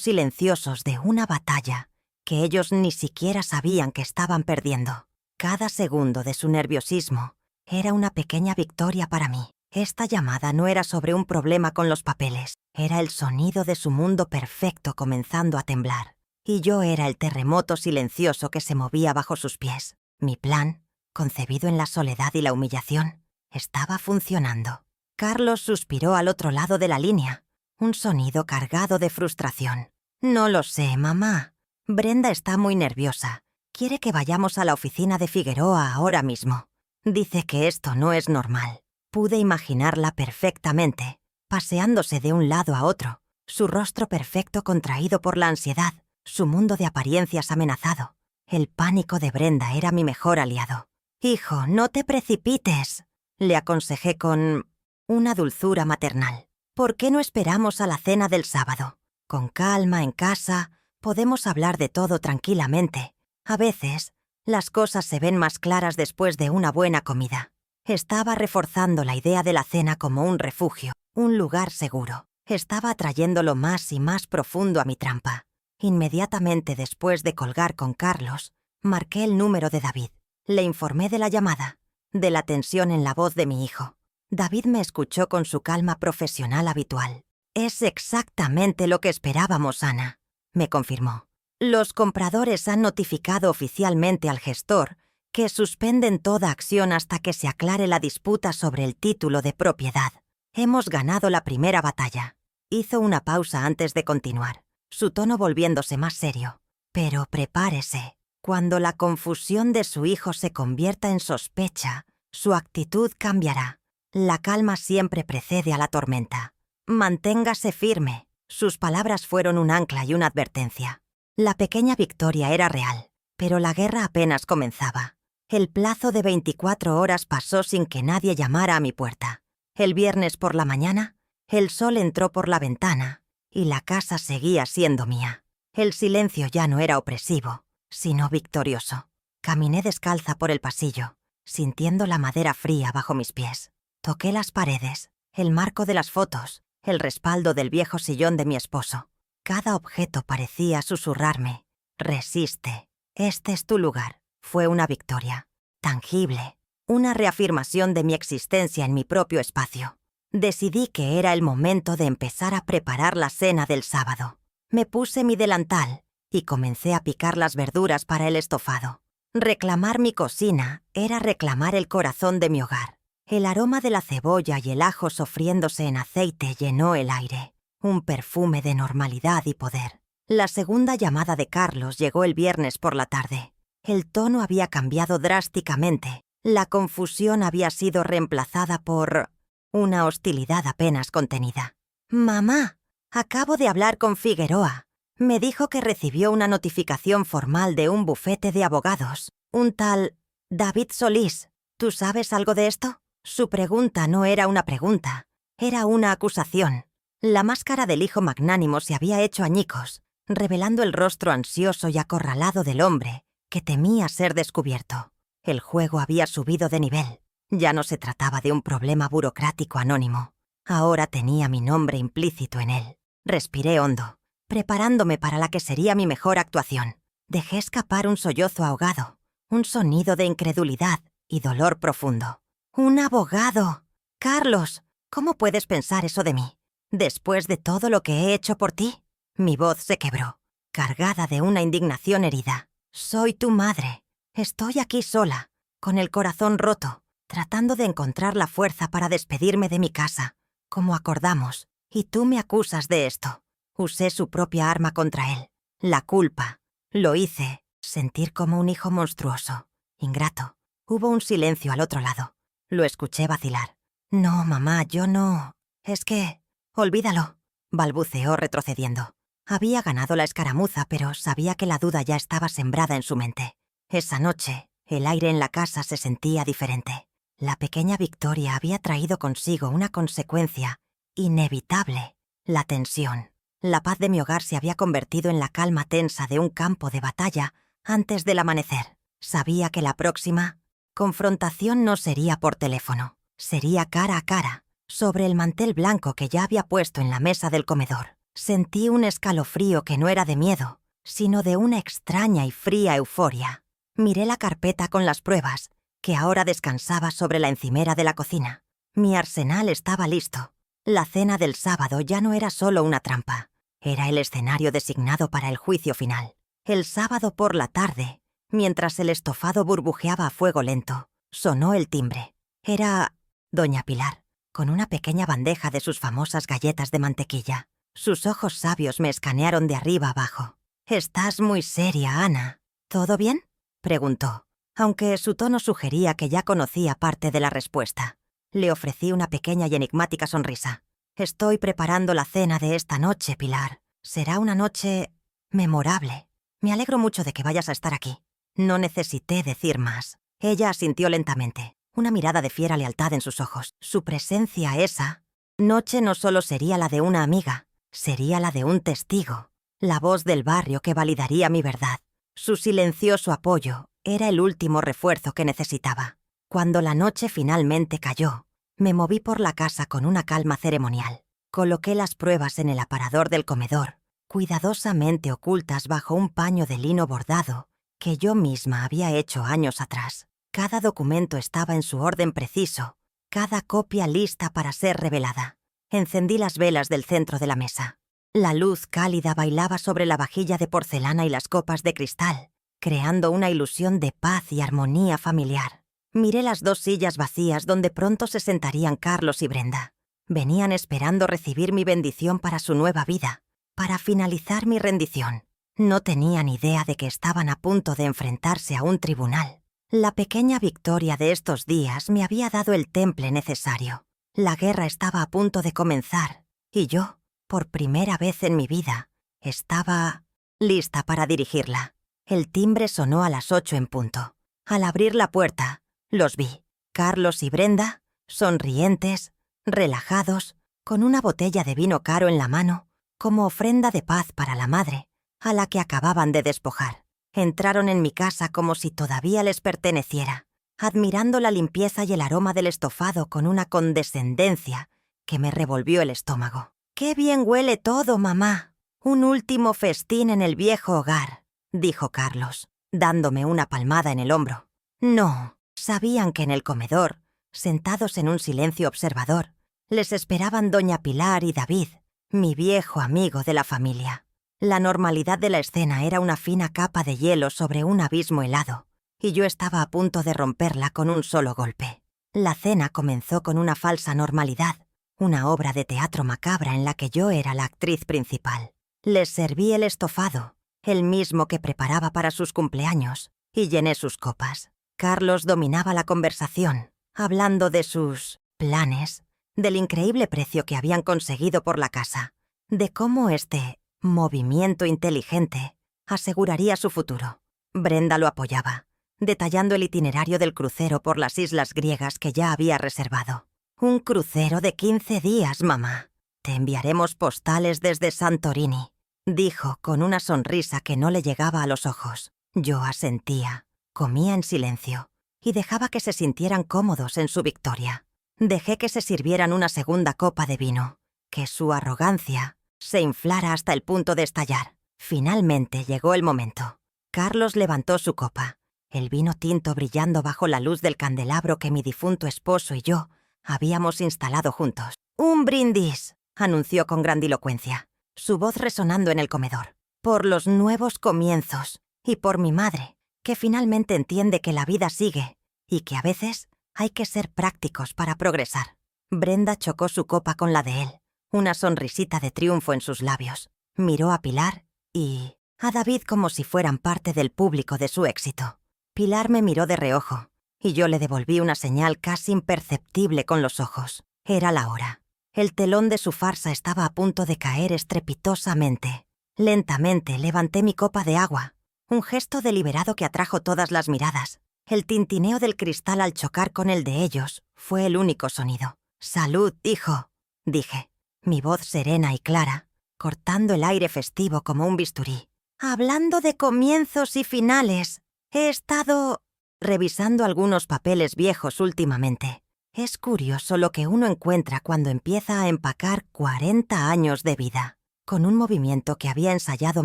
silenciosos de una batalla que ellos ni siquiera sabían que estaban perdiendo. Cada segundo de su nerviosismo era una pequeña victoria para mí. Esta llamada no era sobre un problema con los papeles, era el sonido de su mundo perfecto comenzando a temblar. Y yo era el terremoto silencioso que se movía bajo sus pies. Mi plan, concebido en la soledad y la humillación, estaba funcionando. Carlos suspiró al otro lado de la línea, un sonido cargado de frustración. «No lo sé, mamá. Brenda está muy nerviosa. Quiere que vayamos a la oficina de Figueroa ahora mismo. Dice que esto no es normal». Pude imaginarla perfectamente, paseándose de un lado a otro, su rostro perfecto contraído por la ansiedad, su mundo de apariencias amenazado. El pánico de Brenda era mi mejor aliado. «Hijo, no te precipites», le aconsejé con una dulzura maternal. «¿Por qué no esperamos a la cena del sábado? Con calma, en casa, podemos hablar de todo tranquilamente. A veces, las cosas se ven más claras después de una buena comida». Estaba reforzando la idea de la cena como un refugio, un lugar seguro. Estaba atrayéndolo más y más profundo a mi trampa. Inmediatamente después de colgar con Carlos, marqué el número de David. Le informé de la llamada, de la tensión en la voz de mi hijo. David me escuchó con su calma profesional habitual. «Es exactamente lo que esperábamos, Ana», me confirmó. «Los compradores han notificado oficialmente al gestor que suspenden toda acción hasta que se aclare la disputa sobre el título de propiedad. Hemos ganado la primera batalla». Hizo una pausa antes de continuar, su tono volviéndose más serio. «Pero prepárese. Cuando la confusión de su hijo se convierta en sospecha, su actitud cambiará. La calma siempre precede a la tormenta. Manténgase firme». Sus palabras fueron un ancla y una advertencia. La pequeña victoria era real, pero la guerra apenas comenzaba. El plazo de 24 horas pasó sin que nadie llamara a mi puerta. El viernes por la mañana, el sol entró por la ventana y la casa seguía siendo mía. El silencio ya no era opresivo, sino victorioso. Caminé descalza por el pasillo, sintiendo la madera fría bajo mis pies. Toqué las paredes, el marco de las fotos, el respaldo del viejo sillón de mi esposo. Cada objeto parecía susurrarme: «Resiste, este es tu lugar». Fue una victoria, tangible, una reafirmación de mi existencia en mi propio espacio. Decidí que era el momento de empezar a preparar la cena del sábado. Me puse mi delantal y comencé a picar las verduras para el estofado. Reclamar mi cocina era reclamar el corazón de mi hogar. El aroma de la cebolla y el ajo sofriéndose en aceite llenó el aire, un perfume de normalidad y poder. La segunda llamada de Carlos llegó el viernes por la tarde. El tono había cambiado drásticamente. La confusión había sido reemplazada por una hostilidad apenas contenida. «Mamá, acabo de hablar con Figueroa. Me dijo que recibió una notificación formal de un bufete de abogados, un tal David Solís. ¿Tú sabes algo de esto?» Su pregunta no era una pregunta, era una acusación. La máscara del hijo magnánimo se había hecho añicos, revelando el rostro ansioso y acorralado del hombre que temía ser descubierto. El juego había subido de nivel. Ya no se trataba de un problema burocrático anónimo. Ahora tenía mi nombre implícito en él. Respiré hondo, preparándome para la que sería mi mejor actuación. Dejé escapar un sollozo ahogado, un sonido de incredulidad y dolor profundo. «¡Un abogado! Carlos, ¿cómo puedes pensar eso de mí? Después de todo lo que he hecho por ti». Mi voz se quebró, cargada de una indignación herida. «Soy tu madre. Estoy aquí sola, con el corazón roto, tratando de encontrar la fuerza para despedirme de mi casa, como acordamos, y tú me acusas de esto». Usé su propia arma contra él, la culpa. Lo hice sentir como un hijo monstruoso, ingrato. Hubo un silencio al otro lado. Lo escuché vacilar. «No, mamá, yo no. Es que... olvídalo», balbuceó retrocediendo. Había ganado la escaramuza, pero sabía que la duda ya estaba sembrada en su mente. Esa noche, el aire en la casa se sentía diferente. La pequeña victoria había traído consigo una consecuencia inevitable: la tensión. La paz de mi hogar se había convertido en la calma tensa de un campo de batalla antes del amanecer. Sabía que la próxima confrontación no sería por teléfono, sería cara a cara, sobre el mantel blanco que ya había puesto en la mesa del comedor. Sentí un escalofrío que no era de miedo, sino de una extraña y fría euforia. Miré la carpeta con las pruebas, que ahora descansaba sobre la encimera de la cocina. Mi arsenal estaba listo. La cena del sábado ya no era solo una trampa, era el escenario designado para el juicio final. El sábado por la tarde, mientras el estofado burbujeaba a fuego lento, sonó el timbre. Era doña Pilar, con una pequeña bandeja de sus famosas galletas de mantequilla. Sus ojos sabios me escanearon de arriba abajo. «Estás muy seria, Ana. ¿Todo bien?», preguntó, aunque su tono sugería que ya conocía parte de la respuesta. Le ofrecí una pequeña y enigmática sonrisa. «Estoy preparando la cena de esta noche, Pilar. Será una noche memorable. Me alegro mucho de que vayas a estar aquí». No necesité decir más. Ella asintió lentamente, una mirada de fiera lealtad en sus ojos. Su presencia esa noche no solo sería la de una amiga, sería la de un testigo, la voz del barrio que validaría mi verdad. Su silencioso apoyo era el último refuerzo que necesitaba. Cuando la noche finalmente cayó, me moví por la casa con una calma ceremonial. Coloqué las pruebas en el aparador del comedor, cuidadosamente ocultas bajo un paño de lino bordado que yo misma había hecho años atrás. Cada documento estaba en su orden preciso, cada copia lista para ser revelada. Encendí las velas del centro de la mesa. La luz cálida bailaba sobre la vajilla de porcelana y las copas de cristal, creando una ilusión de paz y armonía familiar. Miré las 2 sillas vacías donde pronto se sentarían Carlos y Brenda. Venían esperando recibir mi bendición para su nueva vida, para finalizar mi rendición. No tenían idea de que estaban a punto de enfrentarse a un tribunal. La pequeña victoria de estos días me había dado el temple necesario. La guerra estaba a punto de comenzar, y yo, por primera vez en mi vida, estaba lista para dirigirla. El timbre sonó a las 8 en punto. Al abrir la puerta, los vi. Carlos y Brenda, sonrientes, relajados, con una botella de vino caro en la mano, como ofrenda de paz para la madre, a la que acababan de despojar. Entraron en mi casa como si todavía les perteneciera, admirando la limpieza y el aroma del estofado con una condescendencia que me revolvió el estómago. «¡Qué bien huele todo, mamá! Un último festín en el viejo hogar», dijo Carlos, dándome una palmada en el hombro. No, sabían que en el comedor, sentados en un silencio observador, les esperaban doña Pilar y David, mi viejo amigo de la familia. La normalidad de la escena era una fina capa de hielo sobre un abismo helado, y yo estaba a punto de romperla con un solo golpe. La cena comenzó con una falsa normalidad, una obra de teatro macabra en la que yo era la actriz principal. Les serví el estofado, el mismo que preparaba para sus cumpleaños, y llené sus copas. Carlos dominaba la conversación, hablando de sus planes, del increíble precio que habían conseguido por la casa, de cómo este movimiento inteligente aseguraría su futuro. Brenda lo apoyaba, detallando el itinerario del crucero por las islas griegas que ya había reservado. «Un crucero de 15 días, mamá. Te enviaremos postales desde Santorini», dijo con una sonrisa que no le llegaba a los ojos. Yo asentía, comía en silencio y dejaba que se sintieran cómodos en su victoria. Dejé que se sirvieran una segunda copa de vino, que su arrogancia se inflara hasta el punto de estallar. Finalmente llegó el momento. Carlos levantó su copa, el vino tinto brillando bajo la luz del candelabro que mi difunto esposo y yo habíamos instalado juntos. «Un brindis», anunció con grandilocuencia, su voz resonando en el comedor. «Por los nuevos comienzos y por mi madre, que finalmente entiende que la vida sigue y que a veces hay que ser prácticos para progresar». Brenda chocó su copa con la de él, una sonrisita de triunfo en sus labios. Miró a Pilar y a David como si fueran parte del público de su éxito. Pilar me miró de reojo y yo le devolví una señal casi imperceptible con los ojos. Era la hora. El telón de su farsa estaba a punto de caer estrepitosamente. Lentamente levanté mi copa de agua, un gesto deliberado que atrajo todas las miradas. El tintineo del cristal al chocar con el de ellos fue el único sonido. «Salud, hijo», dije, mi voz serena y clara, cortando el aire festivo como un bisturí. «Hablando de comienzos y finales, he estado revisando algunos papeles viejos últimamente. Es curioso lo que uno encuentra cuando empieza a empacar 40 años de vida». Con un movimiento que había ensayado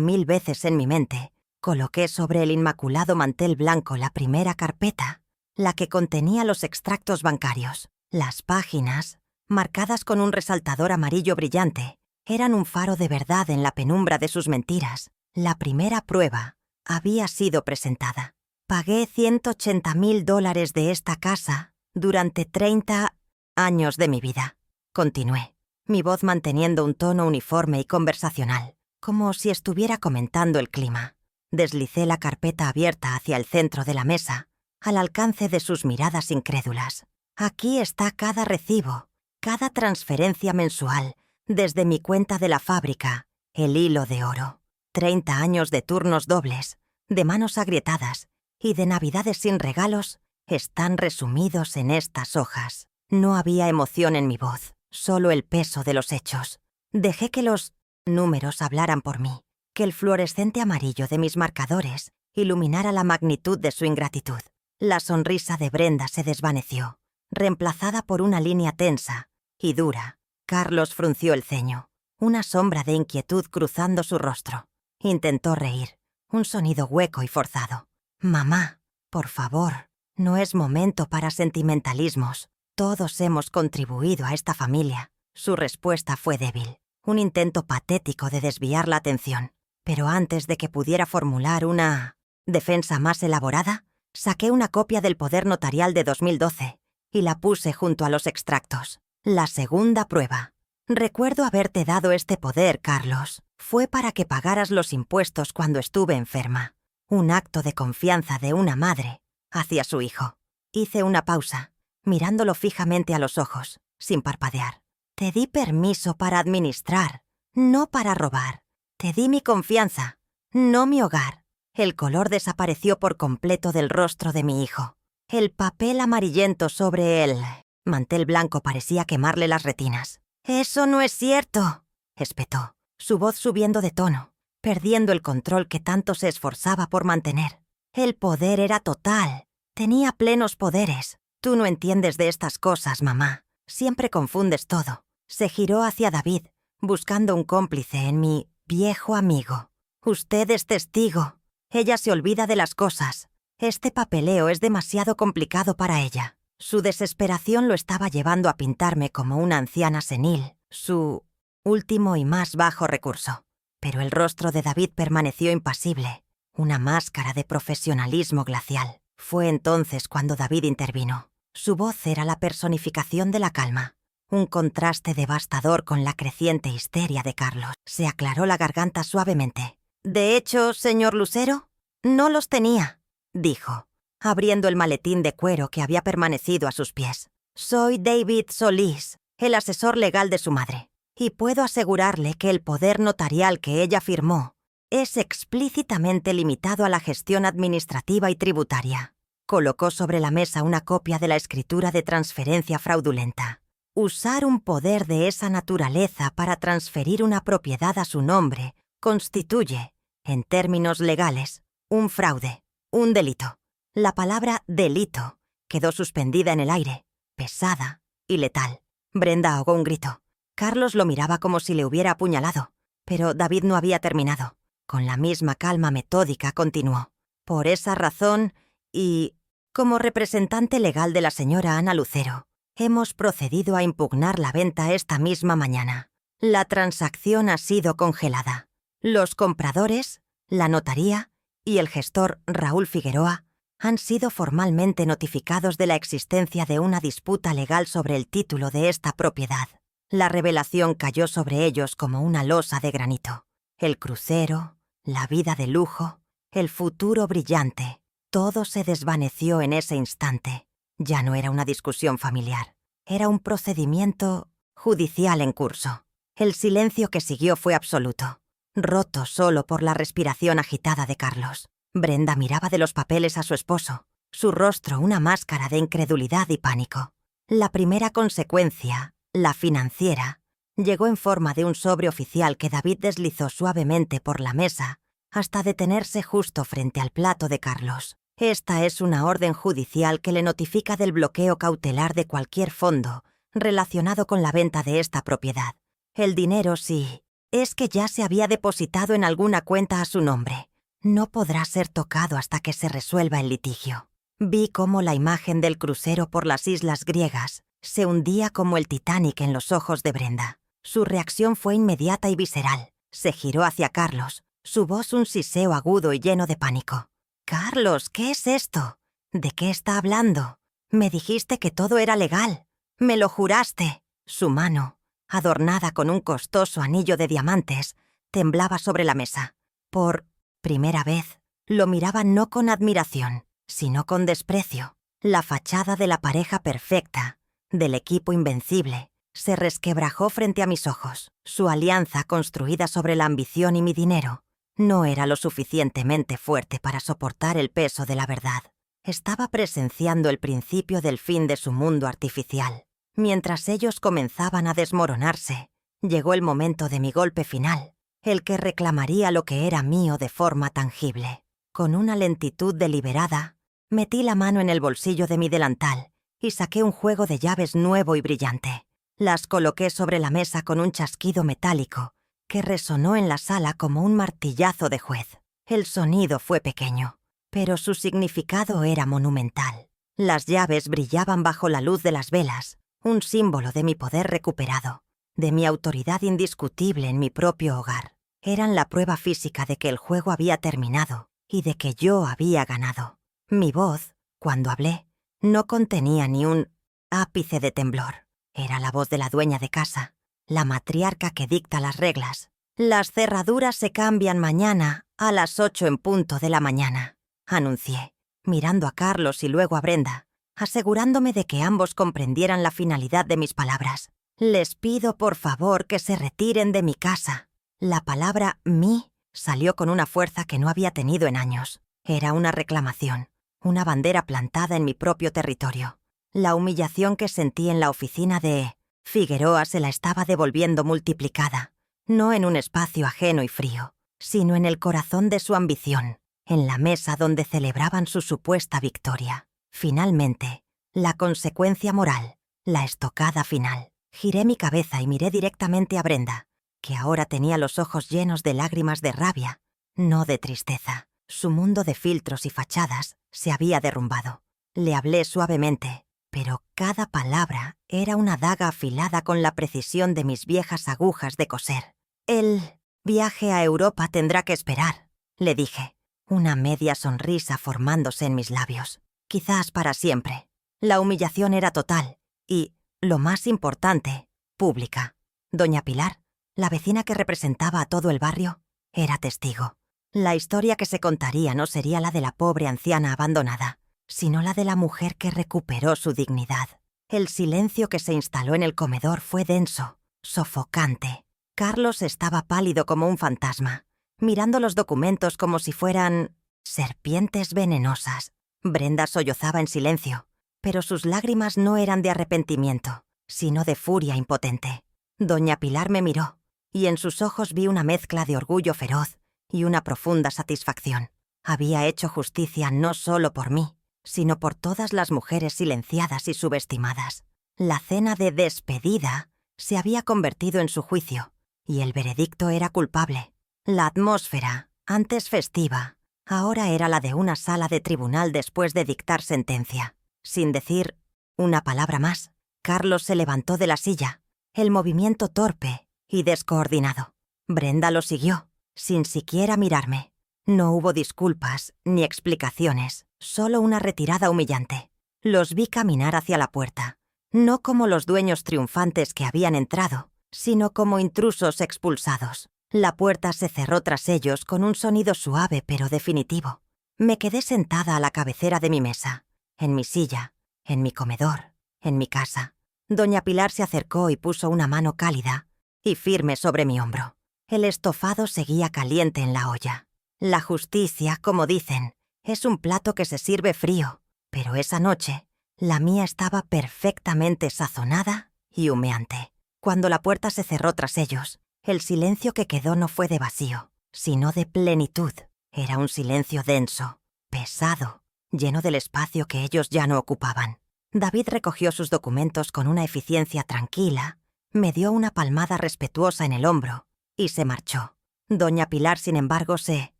1000 veces en mi mente, coloqué sobre el inmaculado mantel blanco la primera carpeta, la que contenía los extractos bancarios. Las páginas, marcadas con un resaltador amarillo brillante, eran un faro de verdad en la penumbra de sus mentiras. La primera prueba había sido presentada. «Pagué $180,000 de esta casa durante 30 años de mi vida», continué, mi voz manteniendo un tono uniforme y conversacional, como si estuviera comentando el clima. Deslicé la carpeta abierta hacia el centro de la mesa, al alcance de sus miradas incrédulas. «Aquí está cada recibo, cada transferencia mensual, desde mi cuenta de la fábrica, el hilo de oro. 30 años de turnos dobles, de manos agrietadas y de navidades sin regalos están resumidos en estas hojas». No había emoción en mi voz, solo el peso de los hechos. Dejé que los números hablaran por mí, que el fluorescente amarillo de mis marcadores iluminara la magnitud de su ingratitud. La sonrisa de Brenda se desvaneció, reemplazada por una línea tensa y dura. Carlos frunció el ceño, una sombra de inquietud cruzando su rostro. Intentó reír, un sonido hueco y forzado. «Mamá, por favor, no es momento para sentimentalismos. Todos hemos contribuido a esta familia». Su respuesta fue débil, un intento patético de desviar la atención. Pero antes de que pudiera formular una defensa más elaborada, saqué una copia del poder notarial de 2012 y la puse junto a los extractos. «La segunda prueba. Recuerdo haberte dado este poder, Carlos. Fue para que pagaras los impuestos cuando estuve enferma. Un acto de confianza de una madre hacia su hijo». Hice una pausa, mirándolo fijamente a los ojos, sin parpadear. «Te di permiso para administrar, no para robar. Te di mi confianza, no mi hogar». El color desapareció por completo del rostro de mi hijo. El papel amarillento sobre el mantel blanco parecía quemarle las retinas. «Eso no es cierto», espetó, su voz subiendo de tono, perdiendo el control que tanto se esforzaba por mantener. «El poder era total. Tenía plenos poderes. Tú no entiendes de estas cosas, mamá. Siempre confundes todo». Se giró hacia David, buscando un cómplice en mi viejo amigo. «Usted es testigo. Ella se olvida de las cosas. Este papeleo es demasiado complicado para ella». Su desesperación lo estaba llevando a pintarme como una anciana senil, su último y más bajo recurso. Pero el rostro de David permaneció impasible, una máscara de profesionalismo glacial. Fue entonces cuando David intervino. Su voz era la personificación de la calma, un contraste devastador con la creciente histeria de Carlos. Se aclaró la garganta suavemente. «De hecho, señor Lucero, no los tenía», dijo, abriendo el maletín de cuero que había permanecido a sus pies. «Soy David Solís, el asesor legal de su madre, y puedo asegurarle que el poder notarial que ella firmó es explícitamente limitado a la gestión administrativa y tributaria». Colocó sobre la mesa una copia de la escritura de transferencia fraudulenta. Usar un poder de esa naturaleza para transferir una propiedad a su nombre constituye, en términos legales, un fraude, un delito. La palabra delito quedó suspendida en el aire, pesada y letal. Brenda ahogó un grito. Carlos lo miraba como si le hubiera apuñalado, pero David no había terminado. Con la misma calma metódica continuó. Por esa razón, y como representante legal de la señora Ana Lucero, hemos procedido a impugnar la venta esta misma mañana. La transacción ha sido congelada. Los compradores, la notaría y el gestor Raúl Figueroa han sido formalmente notificados de la existencia de una disputa legal sobre el título de esta propiedad. La revelación cayó sobre ellos como una losa de granito. El crucero, la vida de lujo, el futuro brillante, todo se desvaneció en ese instante. Ya no era una discusión familiar, era un procedimiento judicial en curso. El silencio que siguió fue absoluto, roto solo por la respiración agitada de Carlos. Brenda miraba de los papeles a su esposo, su rostro una máscara de incredulidad y pánico. La primera consecuencia, la financiera, llegó en forma de un sobre oficial que David deslizó suavemente por la mesa hasta detenerse justo frente al plato de Carlos. Esta es una orden judicial que le notifica del bloqueo cautelar de cualquier fondo relacionado con la venta de esta propiedad. El dinero sí, es que ya se había depositado en alguna cuenta a su nombre. No podrá ser tocado hasta que se resuelva el litigio. Vi cómo la imagen del crucero por las islas griegas se hundía como el Titanic en los ojos de Brenda. Su reacción fue inmediata y visceral. Se giró hacia Carlos, su voz un siseo agudo y lleno de pánico. «Carlos, ¿qué es esto? ¿De qué está hablando? Me dijiste que todo era legal. Me lo juraste». Su mano, adornada con un costoso anillo de diamantes, temblaba sobre la mesa. Por primera vez, lo miraba no con admiración, sino con desprecio. La fachada de la pareja perfecta, del equipo invencible, se resquebrajó frente a mis ojos. Su alianza, construida sobre la ambición y mi dinero, no era lo suficientemente fuerte para soportar el peso de la verdad. Estaba presenciando el principio del fin de su mundo artificial. Mientras ellos comenzaban a desmoronarse, llegó el momento de mi golpe final, el que reclamaría lo que era mío de forma tangible. Con una lentitud deliberada, metí la mano en el bolsillo de mi delantal y saqué un juego de llaves nuevo y brillante. Las coloqué sobre la mesa con un chasquido metálico que resonó en la sala como un martillazo de juez. El sonido fue pequeño, pero su significado era monumental. Las llaves brillaban bajo la luz de las velas, un símbolo de mi poder recuperado, de mi autoridad indiscutible en mi propio hogar. Eran la prueba física de que el juego había terminado y de que yo había ganado. Mi voz, cuando hablé, no contenía ni un ápice de temblor. Era la voz de la dueña de casa, la matriarca que dicta las reglas. «Las cerraduras se cambian mañana a las 8 en punto de la mañana», anuncié, mirando a Carlos y luego a Brenda, asegurándome de que ambos comprendieran la finalidad de mis palabras. «Les pido por favor que se retiren de mi casa». La palabra «mí» salió con una fuerza que no había tenido en años. Era una reclamación, una bandera plantada en mi propio territorio. La humillación que sentí en la oficina de Figueroa se la estaba devolviendo multiplicada, no en un espacio ajeno y frío, sino en el corazón de su ambición, en la mesa donde celebraban su supuesta victoria. Finalmente, la consecuencia moral, la estocada final. Giré mi cabeza y miré directamente a Brenda, que ahora tenía los ojos llenos de lágrimas de rabia, no de tristeza. Su mundo de filtros y fachadas se había derrumbado. Le hablé suavemente, pero cada palabra era una daga afilada con la precisión de mis viejas agujas de coser. «El Viaje a Europa tendrá que esperar, le dije, una media sonrisa formándose en mis labios. Quizás para siempre. La humillación era total y, lo más importante, pública. Doña Pilar, la vecina que representaba a todo el barrio, era testigo. La historia que se contaría no sería la de la pobre anciana abandonada, sino la de la mujer que recuperó su dignidad. El silencio que se instaló en el comedor fue denso, sofocante. Carlos estaba pálido como un fantasma, mirando los documentos como si fueran serpientes venenosas. Brenda sollozaba en silencio, pero sus lágrimas no eran de arrepentimiento, sino de furia impotente. Doña Pilar me miró, y en sus ojos vi una mezcla de orgullo feroz y una profunda satisfacción. Había hecho justicia no solo por mí, sino por todas las mujeres silenciadas y subestimadas. La cena de despedida se había convertido en su juicio, y el veredicto era culpable. La atmósfera, antes festiva, ahora era la de una sala de tribunal después de dictar sentencia. Sin decir una palabra más, Carlos se levantó de la silla, el movimiento torpe y descoordinado. Brenda lo siguió, sin siquiera mirarme. No hubo disculpas ni explicaciones, solo una retirada humillante. Los vi caminar hacia la puerta, no como los dueños triunfantes que habían entrado, sino como intrusos expulsados. La puerta se cerró tras ellos con un sonido suave pero definitivo. Me quedé sentada a la cabecera de mi mesa, en mi silla, en mi comedor, en mi casa. Doña Pilar se acercó y puso una mano cálida y firme sobre mi hombro. El estofado seguía caliente en la olla. La justicia, como dicen, es un plato que se sirve frío, pero esa noche la mía estaba perfectamente sazonada y humeante. Cuando la puerta se cerró tras ellos, el silencio que quedó no fue de vacío, sino de plenitud. Era un silencio denso, pesado, lleno del espacio que ellos ya no ocupaban. David recogió sus documentos con una eficiencia tranquila, me dio una palmada respetuosa en el hombro y se marchó. Doña Pilar, sin embargo, se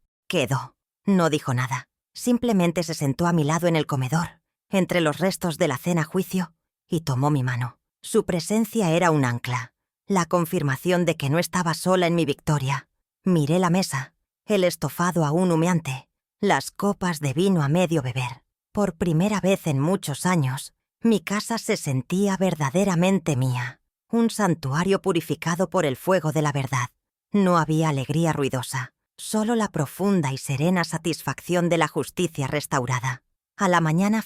quedó. No dijo nada. Simplemente se sentó a mi lado en el comedor, entre los restos de la cena juicio, y tomó mi mano. Su presencia era un ancla, la confirmación de que no estaba sola en mi victoria. Miré la mesa, el estofado aún humeante, las copas de vino a medio beber. Por primera vez en muchos años, mi casa se sentía verdaderamente mía, un santuario purificado por el fuego de la verdad. No había alegría ruidosa, solo la profunda y serena satisfacción de la justicia restaurada. A la mañana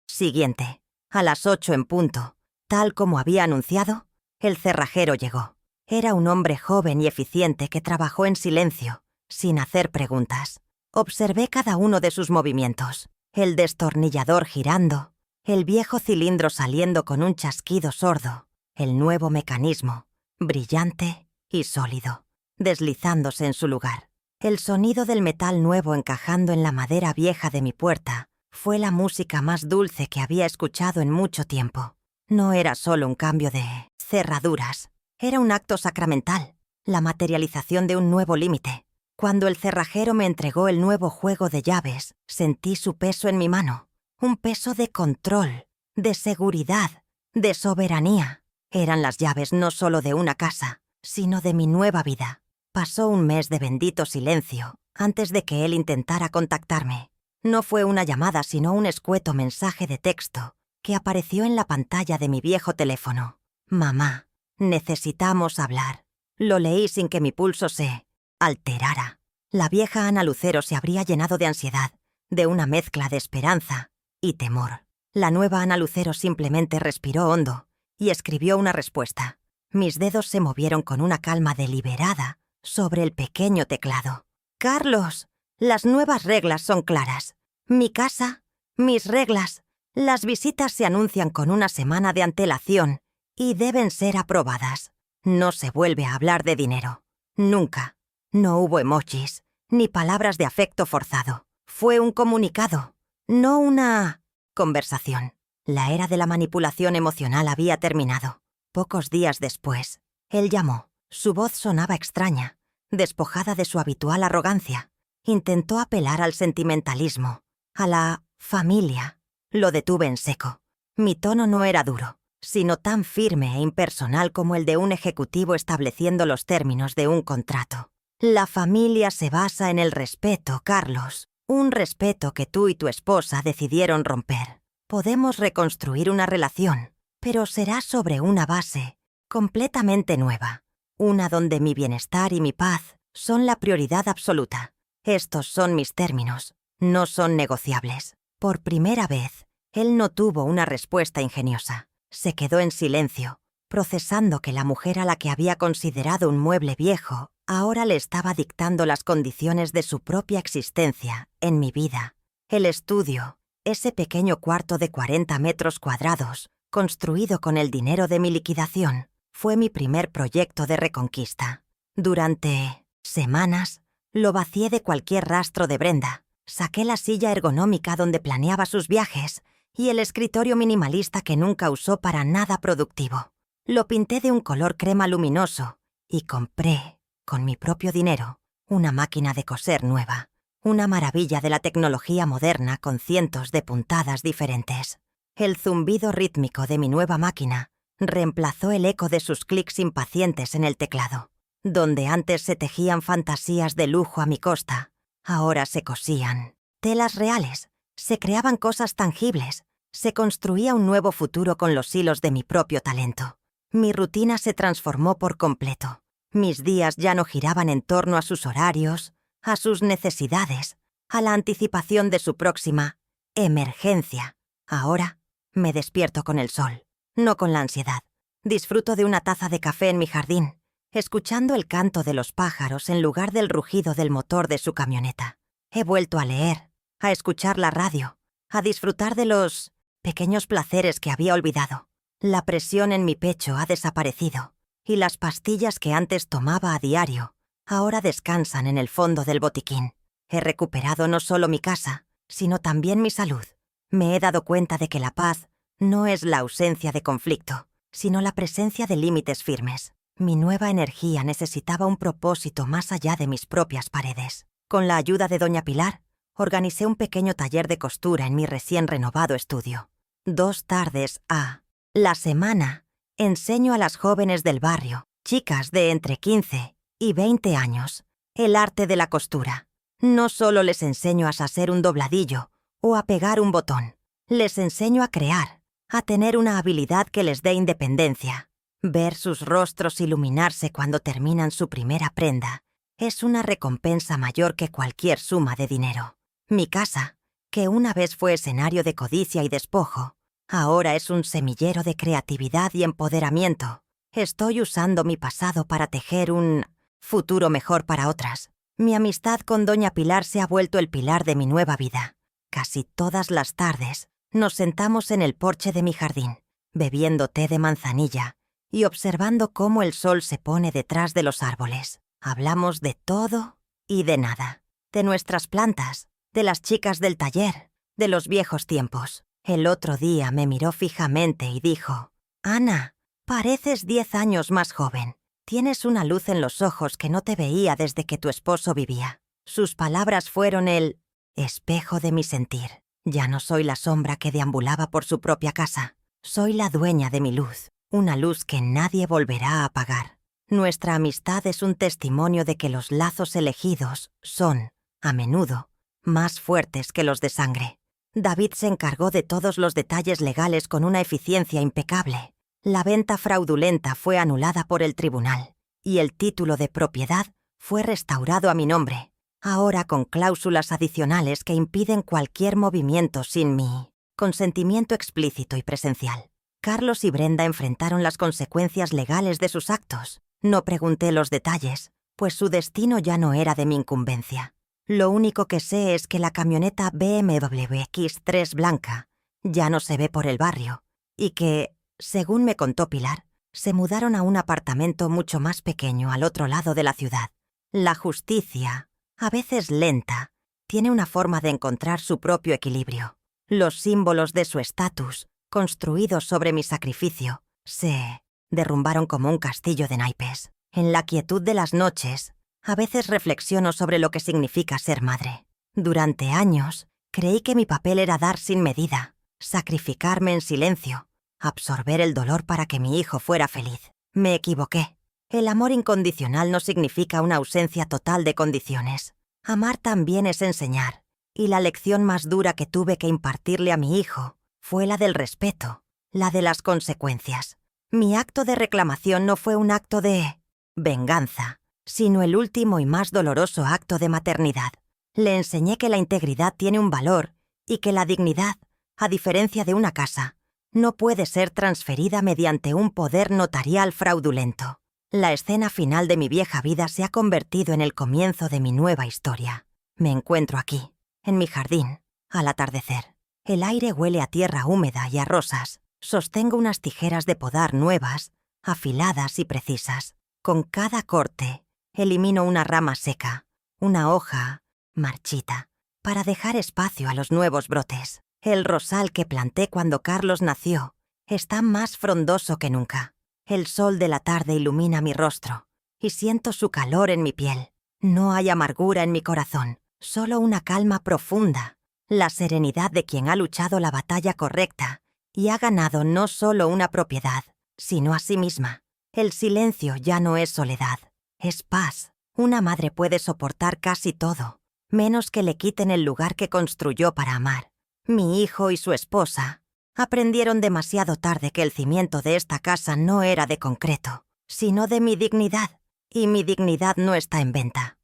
siguiente, a las 8 en punto, tal como había anunciado, el cerrajero llegó. Era un hombre joven y eficiente que trabajó en silencio, sin hacer preguntas. Observé cada uno de sus movimientos, el destornillador girando, el viejo cilindro saliendo con un chasquido sordo, el nuevo mecanismo, brillante y sólido, deslizándose en su lugar. El sonido del metal nuevo encajando en la madera vieja de mi puerta fue la música más dulce que había escuchado en mucho tiempo. No era solo un cambio de cerraduras, era un acto sacramental, la materialización de un nuevo límite. Cuando el cerrajero me entregó el nuevo juego de llaves, sentí su peso en mi mano, un peso de control, de seguridad, de soberanía. Eran las llaves no solo de una casa, sino de mi nueva vida. Pasó un mes de bendito silencio antes de que él intentara contactarme. No fue una llamada, sino un escueto mensaje de texto que apareció en la pantalla de mi viejo teléfono. «Mamá, necesitamos hablar». Lo leí sin que mi pulso se alterara. La vieja Ana Lucero se habría llenado de ansiedad, de una mezcla de esperanza y temor. La nueva Ana Lucero simplemente respiró hondo y escribió una respuesta. Mis dedos se movieron con una calma deliberada sobre el pequeño teclado. «Carlos, las nuevas reglas son claras. Mi casa, mis reglas. Las visitas se anuncian con una semana de antelación y deben ser aprobadas. No se vuelve a hablar de dinero. Nunca. No hubo emojis, ni palabras de afecto forzado. Fue un comunicado, no una conversación». La era de la manipulación emocional había terminado. Pocos días después, él llamó. Su voz sonaba extraña, despojada de su habitual arrogancia. Intentó apelar al sentimentalismo, a la familia. Lo detuve en seco. Mi tono no era duro, sino tan firme e impersonal como el de un ejecutivo estableciendo los términos de un contrato. La familia se basa en el respeto, Carlos. Un respeto que tú y tu esposa decidieron romper. Podemos reconstruir una relación, pero será sobre una base completamente nueva. Una donde mi bienestar y mi paz son la prioridad absoluta. Estos son mis términos. No son negociables. Por primera vez, él no tuvo una respuesta ingeniosa. Se quedó en silencio, procesando que la mujer a la que había considerado un mueble viejo ahora le estaba dictando las condiciones de su propia existencia en mi vida. El estudio, ese pequeño cuarto de 40 metros cuadrados, construido con el dinero de mi liquidación, fue mi primer proyecto de reconquista. Durante semanas, lo vacié de cualquier rastro de Brenda. Saqué la silla ergonómica donde planeaba sus viajes y el escritorio minimalista que nunca usó para nada productivo. Lo pinté de un color crema luminoso y compré, con mi propio dinero, una máquina de coser nueva. Una maravilla de la tecnología moderna con cientos de puntadas diferentes. El zumbido rítmico de mi nueva máquina reemplazó el eco de sus clics impacientes en el teclado. Donde antes se tejían fantasías de lujo a mi costa, ahora se cosían telas reales, se creaban cosas tangibles, se construía un nuevo futuro con los hilos de mi propio talento. Mi rutina se transformó por completo. Mis días ya no giraban en torno a sus horarios, a sus necesidades, a la anticipación de su próxima emergencia. Ahora me despierto con el sol, no con la ansiedad. Disfruto de una taza de café en mi jardín, escuchando el canto de los pájaros en lugar del rugido del motor de su camioneta. He vuelto a leer, a escuchar la radio, a disfrutar de los pequeños placeres que había olvidado. La presión en mi pecho ha desaparecido, y las pastillas que antes tomaba a diario ahora descansan en el fondo del botiquín. He recuperado no solo mi casa, sino también mi salud. Me he dado cuenta de que la paz no es la ausencia de conflicto, sino la presencia de límites firmes. Mi nueva energía necesitaba un propósito más allá de mis propias paredes. Con la ayuda de doña Pilar, organicé un pequeño taller de costura en mi recién renovado estudio. 2 tardes a la semana enseño a las jóvenes del barrio, chicas de entre 15 y 20 años, el arte de la costura. No solo les enseño a hacer un dobladillo o a pegar un botón, les enseño a crear, a tener una habilidad que les dé independencia. Ver sus rostros iluminarse cuando terminan su primera prenda es una recompensa mayor que cualquier suma de dinero. Mi casa, que una vez fue escenario de codicia y despojo, ahora es un semillero de creatividad y empoderamiento. Estoy usando mi pasado para tejer un futuro mejor para otras. Mi amistad con doña Pilar se ha vuelto el pilar de mi nueva vida. Casi todas las tardes nos sentamos en el porche de mi jardín, bebiendo té de manzanilla y observando cómo el sol se pone detrás de los árboles. Hablamos de todo y de nada. De nuestras plantas, de las chicas del taller, de los viejos tiempos. El otro día me miró fijamente y dijo: «Ana, pareces 10 años más joven. Tienes una luz en los ojos que no te veía desde que tu esposo vivía». Sus palabras fueron el espejo de mi sentir. Ya no soy la sombra que deambulaba por su propia casa. Soy la dueña de mi luz, una luz que nadie volverá a apagar. Nuestra amistad es un testimonio de que los lazos elegidos son, a menudo, más fuertes que los de sangre. David se encargó de todos los detalles legales con una eficiencia impecable. La venta fraudulenta fue anulada por el tribunal y el título de propiedad fue restaurado a mi nombre, ahora con cláusulas adicionales que impiden cualquier movimiento sin mi consentimiento explícito y presencial. Carlos y Brenda enfrentaron las consecuencias legales de sus actos. No pregunté los detalles, pues su destino ya no era de mi incumbencia. Lo único que sé es que la camioneta BMW X3 blanca ya no se ve por el barrio y que, según me contó Pilar, se mudaron a un apartamento mucho más pequeño al otro lado de la ciudad. La justicia, a veces lenta, tiene una forma de encontrar su propio equilibrio. Los símbolos de su estatus, construidos sobre mi sacrificio, se derrumbaron como un castillo de naipes. En la quietud de las noches, a veces reflexiono sobre lo que significa ser madre. Durante años, creí que mi papel era dar sin medida, sacrificarme en silencio, absorber el dolor para que mi hijo fuera feliz. Me equivoqué. El amor incondicional no significa una ausencia total de condiciones. Amar también es enseñar, y la lección más dura que tuve que impartirle a mi hijo fue la del respeto, la de las consecuencias. Mi acto de reclamación no fue un acto de venganza, sino el último y más doloroso acto de maternidad. Le enseñé que la integridad tiene un valor y que la dignidad, a diferencia de una casa, no puede ser transferida mediante un poder notarial fraudulento. La escena final de mi vieja vida se ha convertido en el comienzo de mi nueva historia. Me encuentro aquí, en mi jardín, al atardecer. El aire huele a tierra húmeda y a rosas. Sostengo unas tijeras de podar nuevas, afiladas y precisas. Con cada corte, elimino una rama seca, una hoja marchita, para dejar espacio a los nuevos brotes. El rosal que planté cuando Carlos nació está más frondoso que nunca. El sol de la tarde ilumina mi rostro y siento su calor en mi piel. No hay amargura en mi corazón, solo una calma profunda, la serenidad de quien ha luchado la batalla correcta y ha ganado no solo una propiedad, sino a sí misma. El silencio ya no es soledad, es paz. Una madre puede soportar casi todo, menos que le quiten el lugar que construyó para amar. Mi hijo y su esposa aprendieron demasiado tarde que el cimiento de esta casa no era de concreto, sino de mi dignidad, y mi dignidad no está en venta.